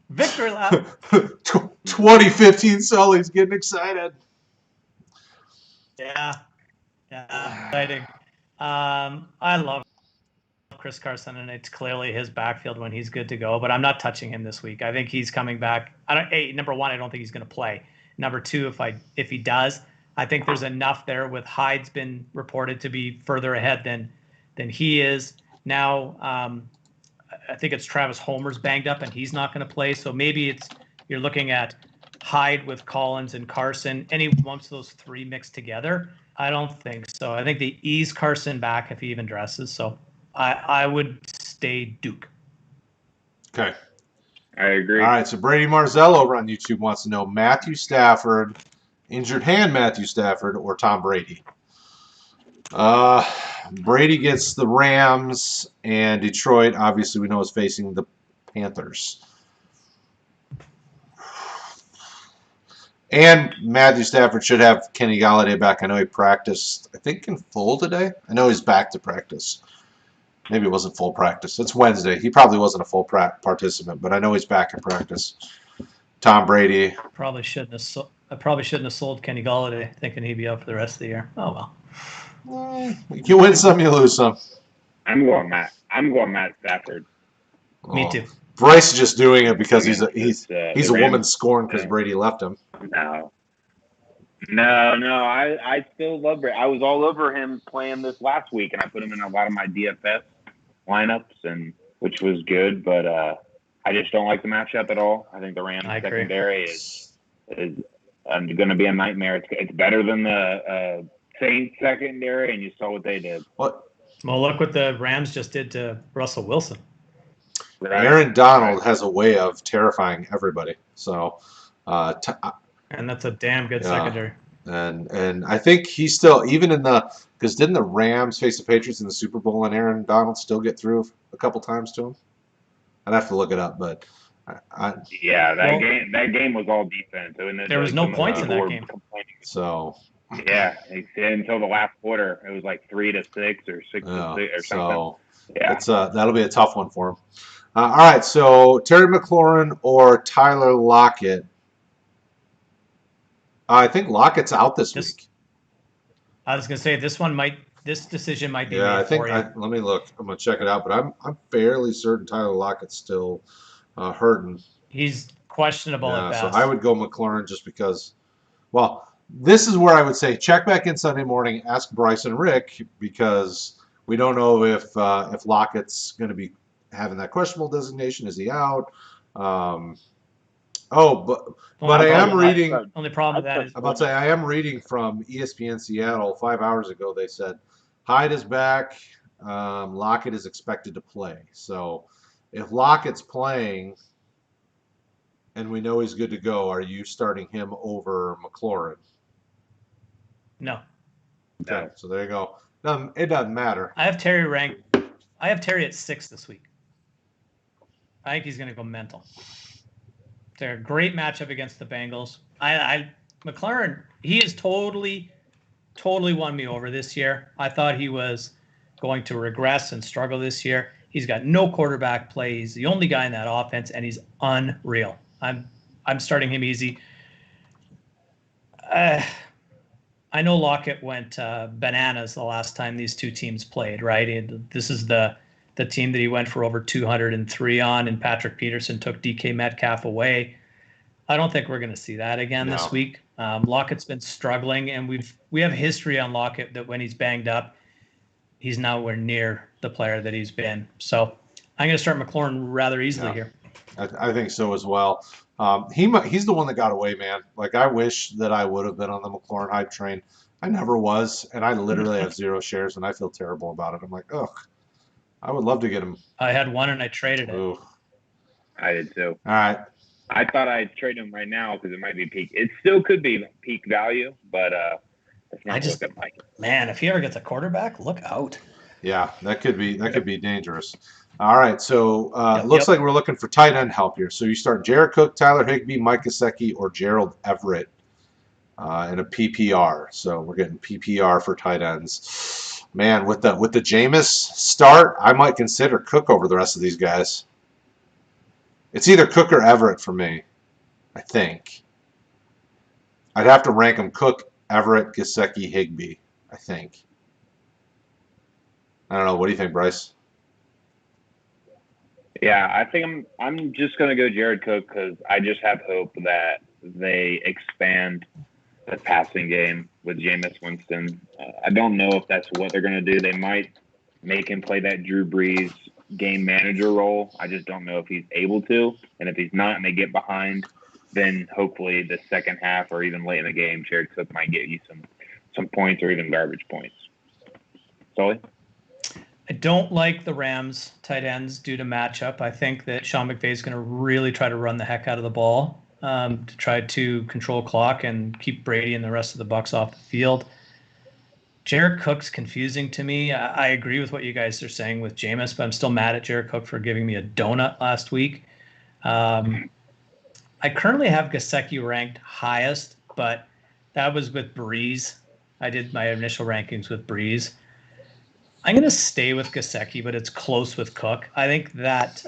Victory lap. 2015 Sully's getting excited. Yeah, exciting. I love Chris Carson, and it's clearly his backfield when he's good to go. But I'm not touching him this week. I think he's coming back. Number one, I don't think he's going to play. Number two, if he does, I think there's enough there with Hyde's been reported to be further ahead than he is now. I think it's Travis Homer's banged up and he's not going to play. So maybe you're looking at Hyde with Collins and Carson. Any once those three mixed together? I don't think so. I think they ease Carson back if he even dresses. So I would stay Duke. Okay. I agree. All right. So Brady Marzell over on YouTube wants to know Matthew Stafford, injured hand Matthew Stafford, or Tom Brady. Brady gets the Rams, and Detroit, obviously, we know is facing the Panthers. And Matthew Stafford should have Kenny Galladay back. I know he practiced, I think, in full today. I know he's back to practice. Maybe it wasn't full practice. It's Wednesday. He probably wasn't a full participant, but I know he's back in practice. Tom Brady. I probably shouldn't have sold Kenny Galladay thinking he'd be out for the rest of the year. Oh, well. You win some, you lose some. I'm going Matt Stafford. Me too. Bryce is just doing it because he's a woman scorned because Brady left him. No. No, I still love Bryce. I was all over him playing this last week, and I put him in a lot of my DFS lineups, and which was good. But I just don't like the matchup at all. I think the Rams I agree. secondary is going to be a nightmare. It's better than the Saints secondary, and you saw what they did. What? Well, look what the Rams just did to Russell Wilson. Right? Aaron Donald has a way of terrifying everybody. So, And that's a damn good secondary. and I think he's still even in because didn't the Rams face the Patriots in the Super Bowl and Aaron Donald still get through a couple times to him? I'd have to look it up, but that game was all defense. There was no points in that game. So. Yeah, until the last quarter, it was like 3-6 or 6-6 or something. So it's that'll be a tough one for him. All right, so Terry McLaurin or Tyler Lockett. I think Lockett's out this week. I was gonna say this decision might be Yeah, made I think. for you. Let me look. I'm gonna check it out, but I'm fairly certain Tyler Lockett's still hurting. He's questionable at best. So I would go McLaurin just because. Well, this is where I would say check back in Sunday morning, ask Bryce and Rick, because we don't know if Lockett's going to be having that questionable designation. Is he out? But I am reading. Only problem with that is I'm about to say I am reading from ESPN Seattle 5 hours ago. They said Hyde is back. Lockett is expected to play. So if Lockett's playing and we know he's good to go, are you starting him over McLaurin? No. Okay, so there you go. It doesn't matter. I have Terry at 6 this week. I think he's going to go mental. They're a great matchup against the Bengals. McLaurin, he has totally won me over this year. I thought he was going to regress and struggle this year. He's got no quarterback play. He's the only guy in that offense, and he's unreal. I'm starting him easy. I know Lockett went bananas the last time these two teams played, right? This is the team that he went for over 203 on, and Patrick Peterson took DK Metcalf away. I don't think we're going to see that again this week. Lockett's been struggling, and we have history on Lockett that when he's banged up, he's nowhere near the player that he's been. So I'm going to start McLaurin rather easily here. I think so as well. He's the one that got away, man. Like, I wish that I would have been on the McLaurin hype train. I never was, and I literally have 0 shares, and I feel terrible about it. I'm like, ugh, I would love to get him. I had one, and I traded it. Ooh. I did too. All right. I thought I'd trade him right now because it might be peak. It still could be peak value, but it's not looking like it. Man, if he ever gets a quarterback, look out. Yeah, that could be dangerous. All right, so looks like we're looking for tight end help here. So you start Jared Cook, Tyler Higbee, Mike Gesicki, or Gerald Everett in a PPR. So we're getting PPR for tight ends. Man, with the Jameis start, I might consider Cook over the rest of these guys. It's either Cook or Everett for me, I think. I'd have to rank them Cook, Everett, Gesicki, Higbee, I think. I don't know. What do you think, Bryce? Yeah, I think I'm just going to go Jared Cook because I just have hope that they expand the passing game with Jameis Winston. I don't know if that's what they're going to do. They might make him play that Drew Brees game manager role. I just don't know if he's able to. And if he's not and they get behind, then hopefully the second half or even late in the game, Jared Cook might get you some points or even garbage points. Sully? I don't like the Rams tight ends due to matchup. I think that Sean McVay is going to really try to run the heck out of the ball to try to control clock and keep Brady and the rest of the Bucs off the field. Jared Cook's confusing to me. I agree with what you guys are saying with Jameis, but I'm still mad at Jared Cook for giving me a donut last week. I currently have Gesicki ranked highest, but that was with Breeze. I did my initial rankings with Breeze. I'm going to stay with Gesicki, but it's close with Cook. I think that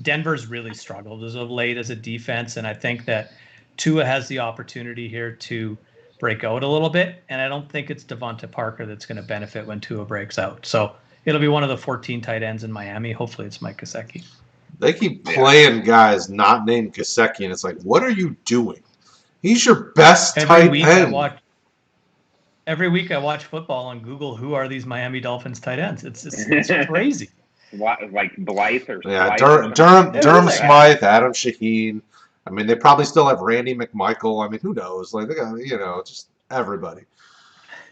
Denver's really struggled as of late as a defense, and I think that Tua has the opportunity here to break out a little bit, and I don't think it's Devonta Parker that's going to benefit when Tua breaks out. So it'll be one of the 14 tight ends in Miami. Hopefully it's Mike Gesicki. They keep playing guys not named Gesicki, and it's like, what are you doing? He's your best tight end. every week I watch football on Google. Who are these Miami Dolphins tight ends? It's crazy. Like Blythe or Yeah, Slice or something? Durham like Smythe, Adam Shaheen. I mean, they probably still have Randy McMichael. I mean, who knows? Like they got, just everybody.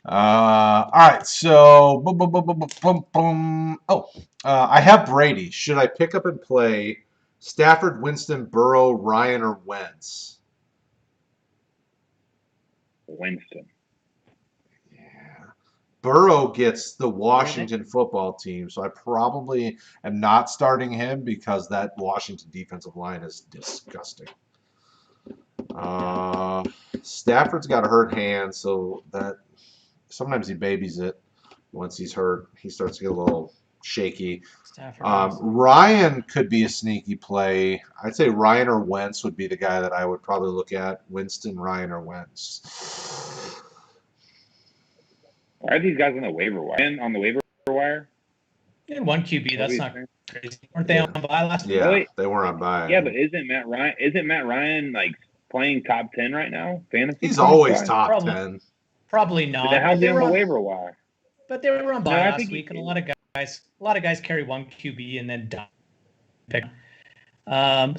All right, so boom, boom, boom, boom, boom, boom, boom. Oh, I have Brady. Should I pick up and play Stafford, Winston, Burrow, Ryan, or Wentz? Winston. Yeah. Burrow gets the Washington football team, so I probably am not starting him because that Washington defensive line is disgusting. Stafford's got a hurt hand, so that sometimes he babies it. Once he's hurt, he starts to get a little shaky. Stafford. Ryan could be a sneaky play. I'd say Ryan or Wentz would be the guy that I would probably look at. Winston, Ryan, or Wentz. Why are these guys on the waiver wire? On the waiver wire? In one QB, that's not crazy. Weren't they on bye last week? Yeah, Really? they were on bye. Yeah, but isn't Matt Ryan like playing top 10 right now? Fantasy. He's always wise? top 10. Probably not. But how's They he on were the waiver wire? But they were on bye No, I last think week, and a lot of guys carry one QB and then pick.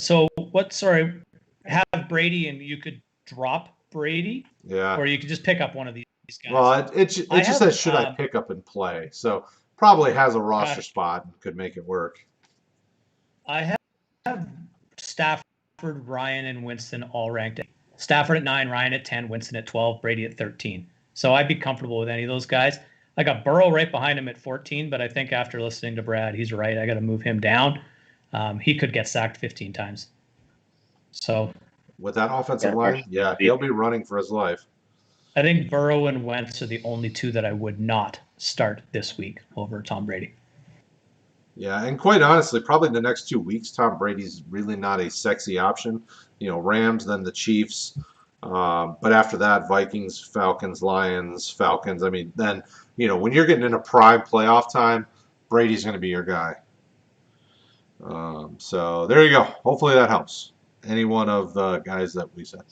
So what? Sorry, have Brady, and you could drop Brady, Yeah. or you could just pick up one of these guys. Well, it just says should I pick up and play? So probably has a roster spot and could make it work. I have Stafford, Ryan, and Winston all ranked. Stafford at 9, Ryan at 10, Winston at 12, Brady at 13. So I'd be comfortable with any of those guys. I got Burrow right behind him at 14, but I think after listening to Brad, he's right. I got to move him down. He could get sacked 15 times. So with that offensive line, yeah, he'll be running for his life. I think Burrow and Wentz are the only two that I would not start this week over Tom Brady. Yeah, and quite honestly, probably the next 2 weeks, Tom Brady's really not a sexy option. Rams, then the Chiefs. But after that, Vikings, Falcons, Lions, Falcons. I mean, then, when you're getting into prime playoff time, Brady's going to be your guy. So there you go. Hopefully that helps. Any one of the guys that we said.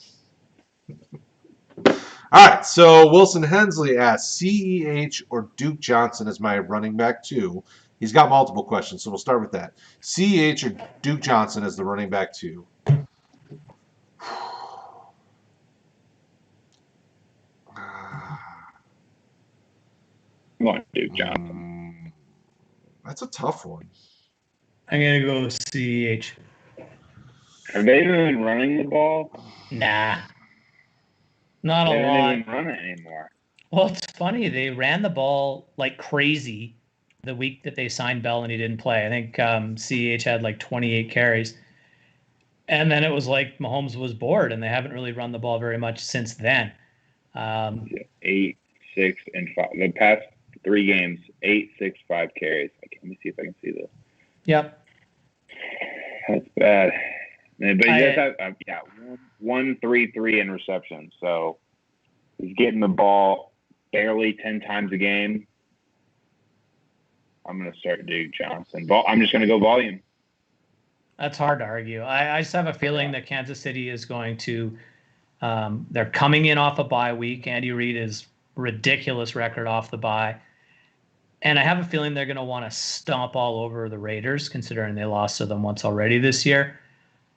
All right, so Wilson Hensley asks, CEH or Duke Johnson is my running back 2. He's got multiple questions, so we'll start with that. CEH or Duke Johnson as the running back 2. Come on, Duke Johnson. That's a tough one. I'm going to go CEH. Have they been running the ball? Nah. Not a lot. They don't even run it anymore. Well, it's funny. They ran the ball like crazy the week that they signed Bell and he didn't play. I think CEH had like 28 carries. And then it was like Mahomes was bored, and they haven't really run the ball very much since then. 8, 6, and 5. The past 3 games, 8, 6, 5 carries. Let me see if I can see this. Yep. That's bad. But he does have 1, 3, 3 in reception. So he's getting the ball barely 10 times a game. I'm going to start Duke Johnson. I'm just going to go volume. That's hard to argue. I just have a feeling that Kansas City is going to they're coming in off a bye week. Andy Reid is ridiculous record off the bye. And I have a feeling they're going to want to stomp all over the Raiders, considering they lost to them once already this year.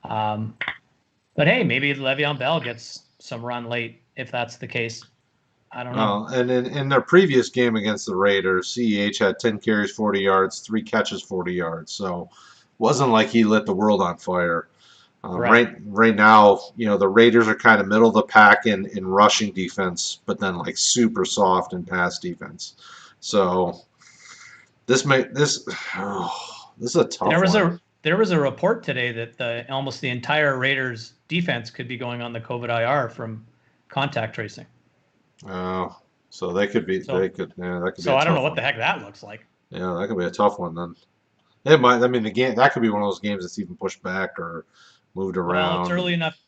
But hey, maybe Le'Veon Bell gets some run late if that's the case. I don't know. And in their previous game against the Raiders, CEH had 10 carries, 40 yards, 3 catches, 40 yards. So it wasn't like he lit the world on fire. Right now, the Raiders are kind of middle of the pack in rushing defense, but then like super soft in pass defense. So this is a tough one. There was a report today that almost the entire Raiders defense could be going on the COVID IR from contact tracing. Oh, so they could be. So that could be. So I don't know what the heck that looks like. Yeah, that could be a tough one then. It might. I mean, the game that could be one of those games that's even pushed back or moved around. Well, it's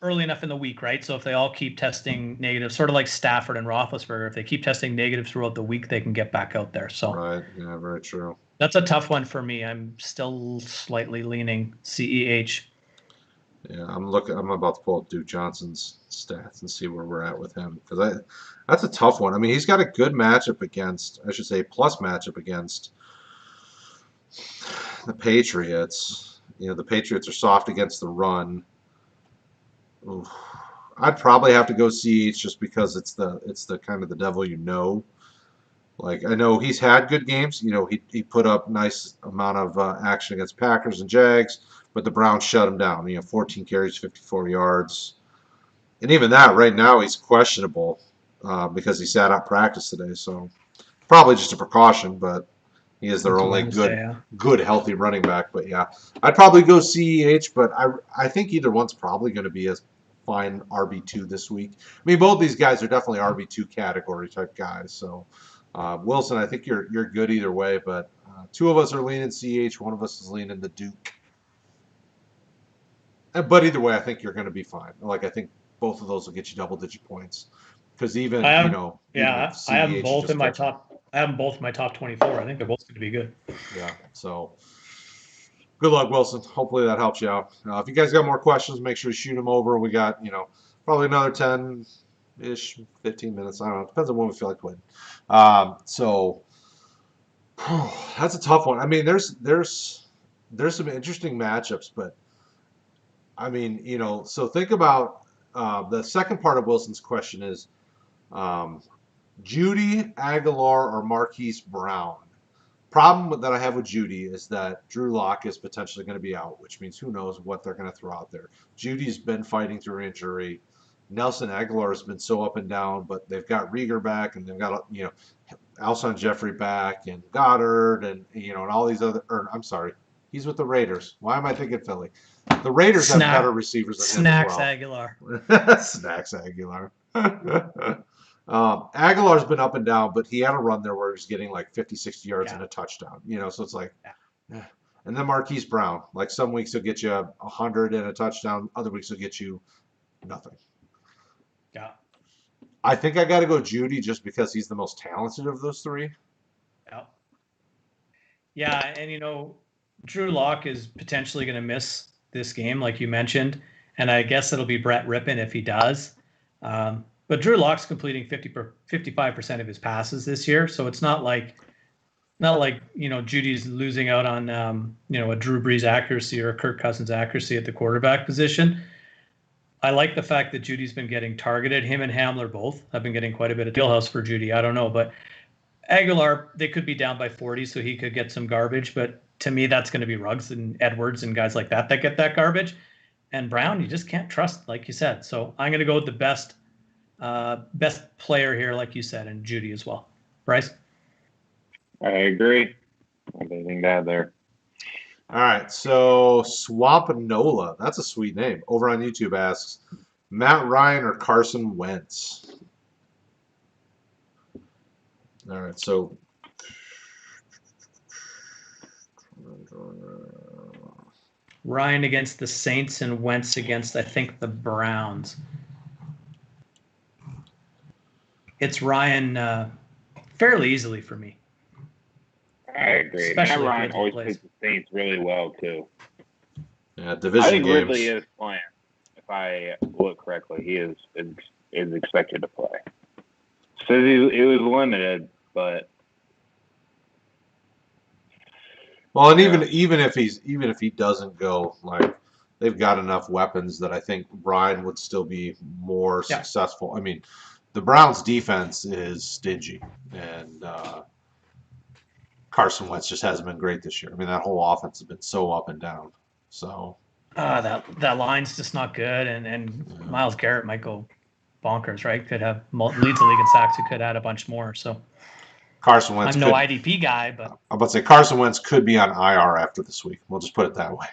early enough in the week, right? So if they all keep testing negative, sort of like Stafford and Roethlisberger, if they keep testing negative throughout the week, they can get back out there. So right, yeah, very true. That's a tough one for me. I'm still slightly leaning CEH. Yeah, I'm looking. I'm about to pull up Duke Johnson's stats and see where we're at with him because that's a tough one. I mean, he's got a good matchup against, I should say, plus matchup against the Patriots. The Patriots are soft against the run. Oof. I'd probably have to go CH just because it's the kind of the devil Like I know he's had good games. He put up nice amount of action against Packers and Jags, but the Browns shut him down. 14 carries, 54 yards, and even that right now he's questionable because he sat out practice today. So probably just a precaution, but he is their only good healthy running back. But yeah, I'd probably go CEH, but I think either one's probably going to be a fine RB2 this week. I mean, both these guys are definitely RB2 category type guys. So. Wilson, I think you're good either way, but two of us are leaning CH, one of us is leaning the Duke. But either way, I think you're going to be fine. Like I think both of those will get you double-digit points because even I CH have them both in my top. I have them both in my top 24. I think they're both going to be good. Yeah. So good luck, Wilson. Hopefully that helps you out. If you guys got more questions, make sure to shoot them over. We got probably another 10-ish, 15 minutes. I don't know. Depends on when we feel like playing. So that's a tough one. I mean, there's some interesting matchups, but I mean, so think about the second part of Wilson's question is Judy, Aguilar, or Marquise Brown. Problem that I have with Judy is that Drew Lock is potentially going to be out, which means who knows what they're going to throw out there. Judy's been fighting through injury. Nelson Aguilar has been so up and down, but they've got Rieger back, and they've got Alshon Jeffrey back, and Goddard, and and all these other. Or I'm sorry, he's with the Raiders. Why am I thinking Philly? The Raiders have better receivers than him as well. Aguilar. Snacks Aguilar. Aguilar's been up and down, but he had a run there where he was getting like 50, 60 yards and a touchdown. So it's like. Yeah. And then Marquise Brown. Like some weeks he'll get you 100 and a touchdown. Other weeks he'll get you nothing. Yeah. I think I got to go Judy just because he's the most talented of those three. Yeah. Yeah, and Drew Lock is potentially going to miss this game, like you mentioned, and I guess it'll be Brett Rippon if he does. But Drew Lock's completing 55% of his passes this year, so it's not like Judy's losing out on a Drew Brees accuracy or a Kirk Cousins accuracy at the quarterback position. I like the fact that Judy's been getting targeted. Him and Hamler both have been getting quite a bit of wheelhouse for Judy. I don't know, but Aguilar, they could be down by 40, so he could get some garbage. But to me, that's going to be Ruggs and Edwards and guys like that get that garbage. And Brown, you just can't trust, like you said. So I'm going to go with the best player here, like you said, and Judy as well. Bryce? I agree. Anything to add there? All right, so Swampanola, that's a sweet name, over on YouTube asks, Matt Ryan or Carson Wentz? All right, so Ryan against the Saints and Wentz against, I think, the Browns. It's Ryan fairly easily for me. I agree. Matt Ryan always plays the Saints really well, too. Yeah, division I think games. Ridley is playing. If I look correctly, he is expected to play. Says he was limited, but well, and even if he doesn't go, like they've got enough weapons that I think Ryan would still be more successful. I mean, the Browns' defense is stingy, and Carson Wentz just hasn't been great this year. I mean, that whole offense has been so up and down. So that line's just not good, and Myles Garrett might go bonkers, right? Could have leads the league in sacks. He could add a bunch more. So Carson Wentz. I'm no IDP guy, but I'm about to say Carson Wentz could be on IR after this week. We'll just put it that way.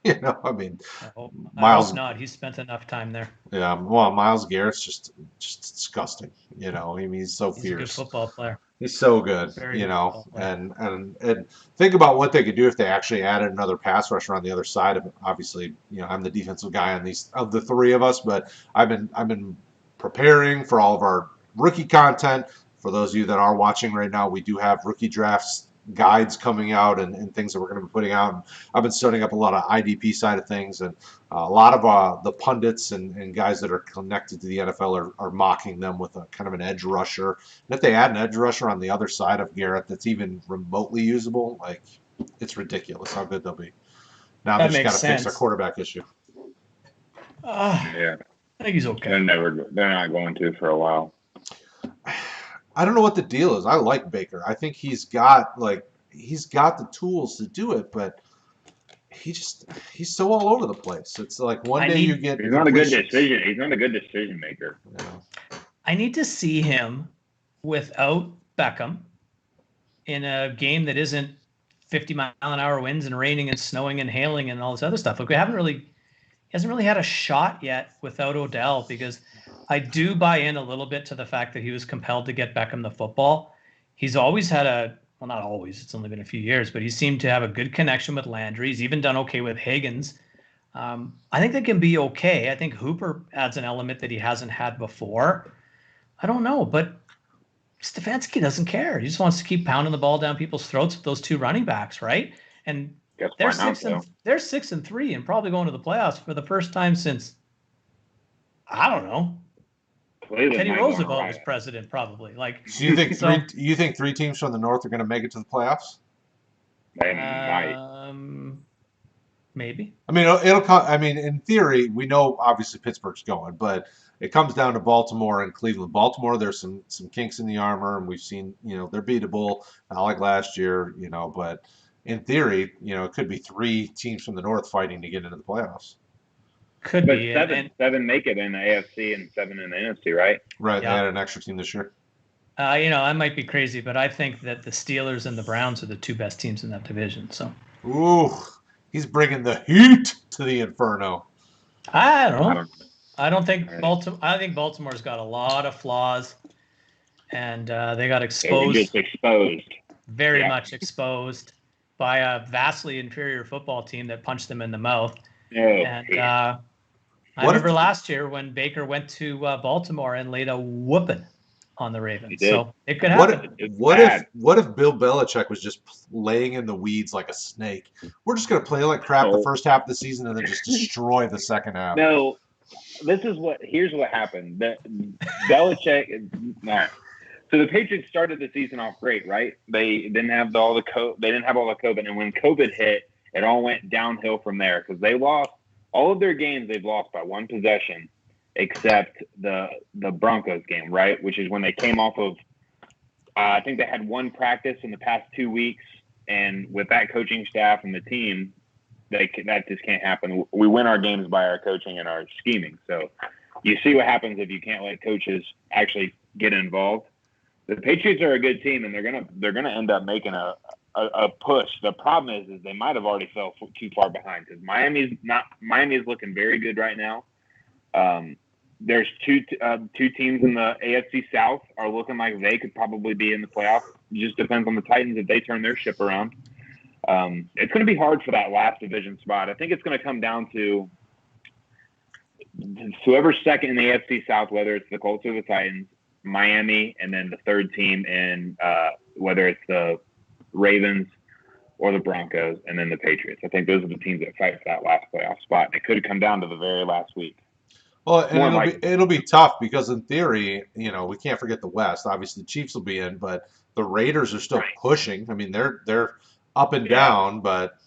I mean, I hope not. He's spent enough time there. Yeah, well, Myles Garrett's just disgusting. I mean, he's so fierce. He's a good football player. He's so good, and think about what they could do if they actually added another pass rusher on the other side of it. Obviously, I'm the defensive guy on these of the three of us, but I've been preparing for all of our rookie content. For those of you that are watching right now, we do have rookie drafts, guides coming out and things that we're going to be putting out. And I've been studying up a lot of IDP side of things, and a lot of the pundits and guys that are connected to the NFL are mocking them with a kind of an edge rusher. And if they add an edge rusher on the other side of Garrett that's even remotely usable, like, it's ridiculous how good they'll be. Now they That just got makes to fix their sense. quarterback issue. Yeah, I think he's okay. they're not going to for a while. I don't know what the deal is. I like Baker. I think he's got the tools to do it, but he's so all over the place. It's like one day you get He's not a good completions. decision. He's not a good decision maker. Yeah. I need to see him without Beckham in a game that isn't 50-mile-an-hour winds and raining and snowing and hailing and all this other stuff. Like, he hasn't really had a shot yet without Odell, because I do buy in a little bit to the fact that he was compelled to get Beckham the football. He's always had well, not always, it's only been a few years, but he seemed to have a good connection with Landry. He's even done okay with Higgins. I think they can be okay. I think Hooper adds an element that he hasn't had before. I don't know, but Stefanski doesn't care. He just wants to keep pounding the ball down people's throats with those two running backs, right? And they're 6-3 and probably going to the playoffs for the first time since, I don't know, Teddy Roosevelt was president, probably. Like, so you think three teams from the North are going to make it to the playoffs? They might. Maybe. I mean, it'll come. I mean, in theory, we know obviously Pittsburgh's going, but it comes down to Baltimore and Cleveland. Baltimore, there's some kinks in the armor, and we've seen, they're beatable, not like last year, but in theory, it could be three teams from the North fighting to get into the playoffs. Could but be. Seven make it in the AFC and 7 in the NFC, right? Right. Yeah. They had an extra team this year. I might be crazy, but I think that the Steelers and the Browns are the two best teams in that division. So. Ooh, he's bringing the heat to the Inferno. I don't know. I don't think Baltimore. I think Baltimore's got a lot of flaws, and they got exposed. Just exposed. Very much exposed by a vastly inferior football team that punched them in the mouth. I remember last year when Baker went to Baltimore and laid a whooping on the Ravens. So it could happen. What if Bill Belichick was just laying in the weeds like a snake? We're just going to play like crap the first half of the season and then just destroy the second half. No, here's what happened. Belichick. No. So the Patriots started the season off great, right? They didn't have all the COVID, and when COVID hit, it all went downhill from there because they lost all of their games. They've lost by one possession, except the Broncos game, right? Which is when they came off of. I think they had one practice in the past 2 weeks, and with that coaching staff and the team, that just can't happen. We win our games by our coaching and our scheming. So you see what happens if you can't let coaches actually get involved. The Patriots are a good team, and they're gonna end up making a push. The problem is they might have already fell too far behind because Miami is looking very good right now. There's two teams in the AFC South are looking like they could probably be in the playoffs. It just depends on the Titans if they turn their ship around. It's going to be hard for that last division spot. I think it's going to come down to whoever's second in the AFC South, whether it's the Colts or the Titans, Miami, and then the third team in whether it's the Ravens or the Broncos, and then the Patriots. I think those are the teams that fight for that last playoff spot. And it could come down to the very last week. Well, and it'll be tough because in theory, we can't forget the West. Obviously, the Chiefs will be in, but the Raiders are still pushing. I mean, they're up and down, but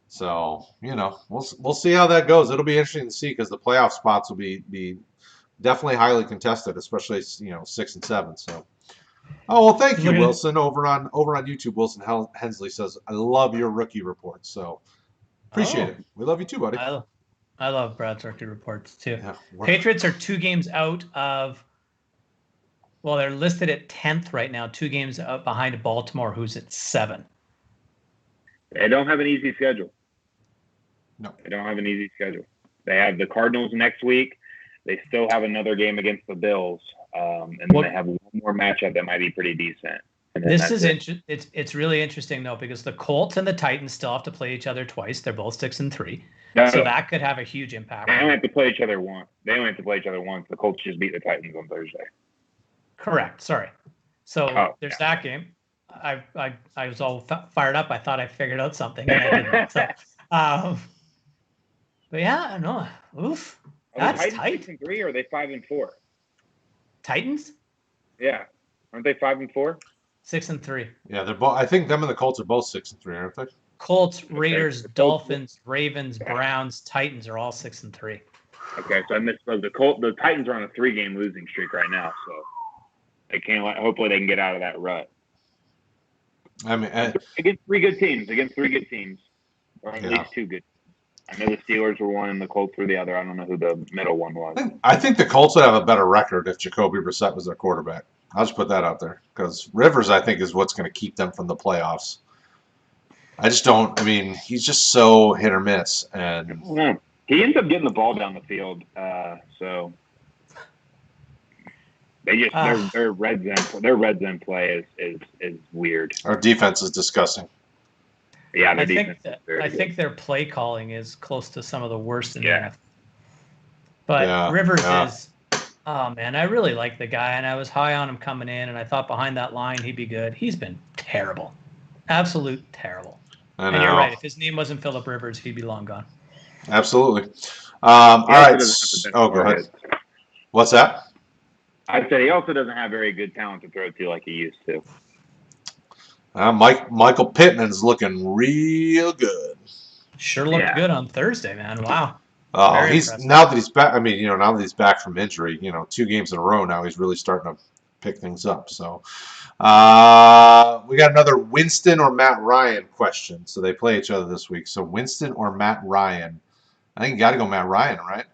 so we'll see how that goes. It'll be interesting to see because the playoff spots will be definitely highly contested, especially 6 and 7. So, well, thank you, Wilson. Over on YouTube, Wilson Hensley says, "I love your rookie reports." So appreciate it. We love you too, buddy. I love Brad's rookie reports too. Yeah, Patriots are 2 games out of. Well, they're listed at 10th right now, 2 games out behind Baltimore, who's at 7. They don't have an easy schedule. No, they don't have an easy schedule. They have the Cardinals next week. They still have another game against the Bills, and then they have one more matchup that might be pretty decent. This is interesting. It's really interesting though because the Colts and the Titans still have to play each other twice. They're both 6 and 3, so that could have a huge impact. They only have to play each other once. The Colts just beat the Titans on Thursday. Correct. Sorry. So there's that game. I was all fired up. I thought I figured out something, and I didn't. So, but yeah, no, oof, Are the that's Titans tight. 6-3 or are they 5-4? Titans Yeah, aren't they 5-4? 6-3. Yeah, they're both. I think them and the Colts are both 6-3, aren't they? Colts, Raiders, The Colts- Dolphins, Ravens, Browns, Titans are all 6-3. Okay, so I misspoke. The Titans are on a 3-game losing streak right now, so they can't. Hopefully, they can get out of that rut I mean, against three good teams, or at Yeah. least 2 good. I know the Steelers were one and the Colts were the other. I don't know who the middle one was. I think the Colts would have a better record if Jacoby Brissett was their quarterback. I'll just put that out there because Rivers, I think, is what's going to keep them from the playoffs. I just don't. I mean, he's just so hit or miss, and Yeah. He ends up getting the ball down the field, so they just their red zone play is weird. our defense is disgusting. Yeah, I their think defense that is very I good. think their play calling is close to some of the worst in the Yeah. NFL. But Yeah, Rivers yeah. is, oh man, I really like the guy, and I was high on him coming in, and I thought behind that line he'd be good. He's been terrible, absolute terrible. I know. And you're right. If his name wasn't Phillip Rivers, he'd be long gone. Absolutely. He All also right. doesn't have the best Oh, go ahead. targets. What's that? I said he also doesn't have very good talent to throw to like he used to. Michael Pittman's looking real good. Sure looked Yeah. good on Thursday, man. Wow. Oh, Very he's impressive. now that he's back. I mean, now that he's back from injury, 2 games in a row now, he's really starting to pick things up. So, we got another Winston or Matt Ryan question. So they play each other this week. So Winston or Matt Ryan? I think you got to go Matt Ryan, right?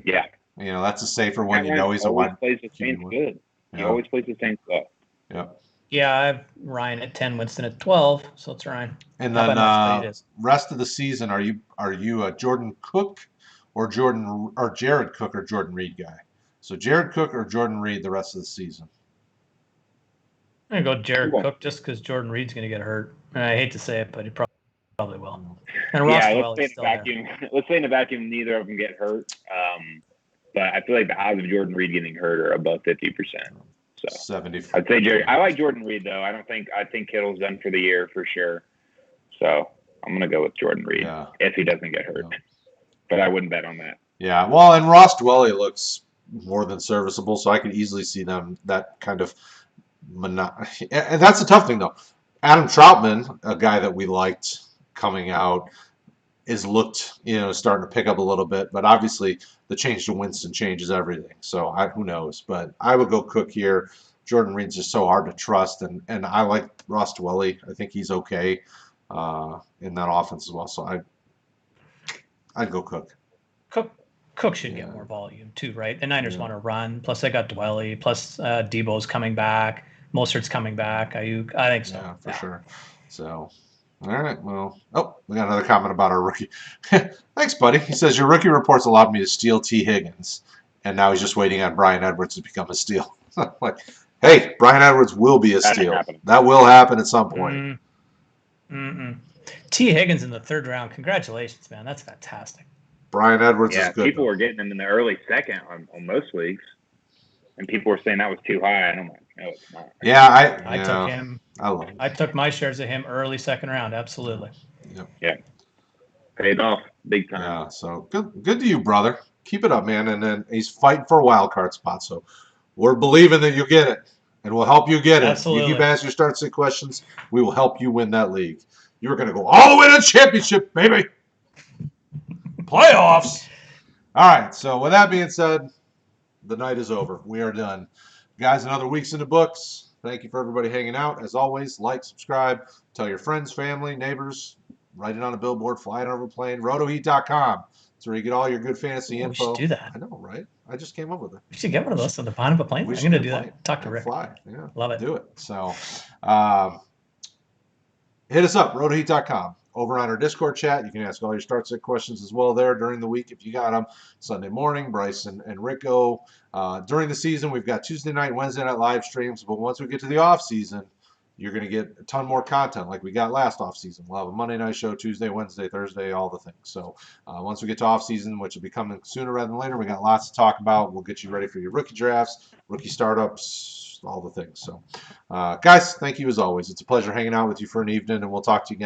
Yeah. That's a safer one. Matt Ryan He's a always wide. plays the Saints QB1. good. He Yeah. always plays the same stuff. Yep. Yeah, I have Ryan at 10, Winston at 12, so it's Ryan. And How then about next, please? rest of the season, are you a Jordan Cook or Jared Cook or Jordan Reed guy? So Jared Cook or Jordan Reed the rest of the season? I'm going to go Jared Cool. Cook just because Jordan Reed's going to get hurt. And I hate to say it, but he probably will. And Yeah, Ross let's say in a vacuum. Let's say in a vacuum, neither of them get hurt. But I feel like the odds of Jordan Reed getting hurt are above 50%. So 70. I'd say Jerry. I like Jordan Reed though. I think Kittle's done for the year for sure. So I'm gonna go with Jordan Reed if he doesn't get hurt. Yeah. But I wouldn't bet on that. Yeah, well, and Ross Dwelly looks more than serviceable, so I could easily see them that kind of and that's the tough thing though. Adam Troutman, a guy that we liked coming out, is looked, starting to pick up a little bit, but obviously the change to Winston changes everything. So who knows? But I would go Cook here. Jordan Reed's just so hard to trust, and I like Ross Dwelly. I think he's okay in that offense as well. So I'd go Cook. Cook should get more volume too, right? The Niners want to run. Plus they got Dwelly. Plus Debo's coming back. Mostert's coming back. I think so. Yeah, for sure. So. All right, well, we got another comment about our rookie. Thanks, buddy. He says, your rookie reports allowed me to steal T. Higgins, and now he's just waiting on Bryan Edwards to become a steal. Like, hey, Bryan Edwards will be a steal. That will happen at some point. T. Higgins in the 3rd round. Congratulations, man. That's fantastic. Bryan Edwards is good. People were getting him in the early 2nd on most leagues, and people were saying that was too high, and I'm like, no, it's not. Yeah, I took him. I took my shares of him early 2nd round. Absolutely. Yep. Yeah. Paid off big time. Yeah. So good to you, brother. Keep it up, man. And then he's fighting for a wild card spot. So we're believing that you get it, and we'll help you get it. Absolutely. You keep asking your start sit questions. We will help you win that league. You're going to go all the way to the championship, baby. Playoffs. All right. So with that being said, the night is over. We are done. Guys, another week's in the books. Thank you for everybody hanging out. As always, like, subscribe, tell your friends, family, neighbors, write it on a billboard, fly it over a plane, rotoheat.com. That's where you get all your good fantasy info. We should do that. I know, right? I just came up with it. We should get one of those on the bottom of a plane. I'm going to do that. Talk to Rick. Fly. Yeah. Love it. Do it. So hit us up, rotoheat.com. Over on our Discord chat, you can ask all your start sit questions as well there during the week if you got them. Sunday morning, Bryce and Rick go. During the season, we've got Tuesday night, Wednesday night live streams. But once we get to the off season, you're going to get a ton more content like we got last off season. We'll have a Monday night show, Tuesday, Wednesday, Thursday, all the things. So once we get to off season, which will be coming sooner rather than later, we got lots to talk about. We'll get you ready for your rookie drafts, rookie startups, all the things. So, guys, thank you as always. It's a pleasure hanging out with you for an evening, and we'll talk to you again.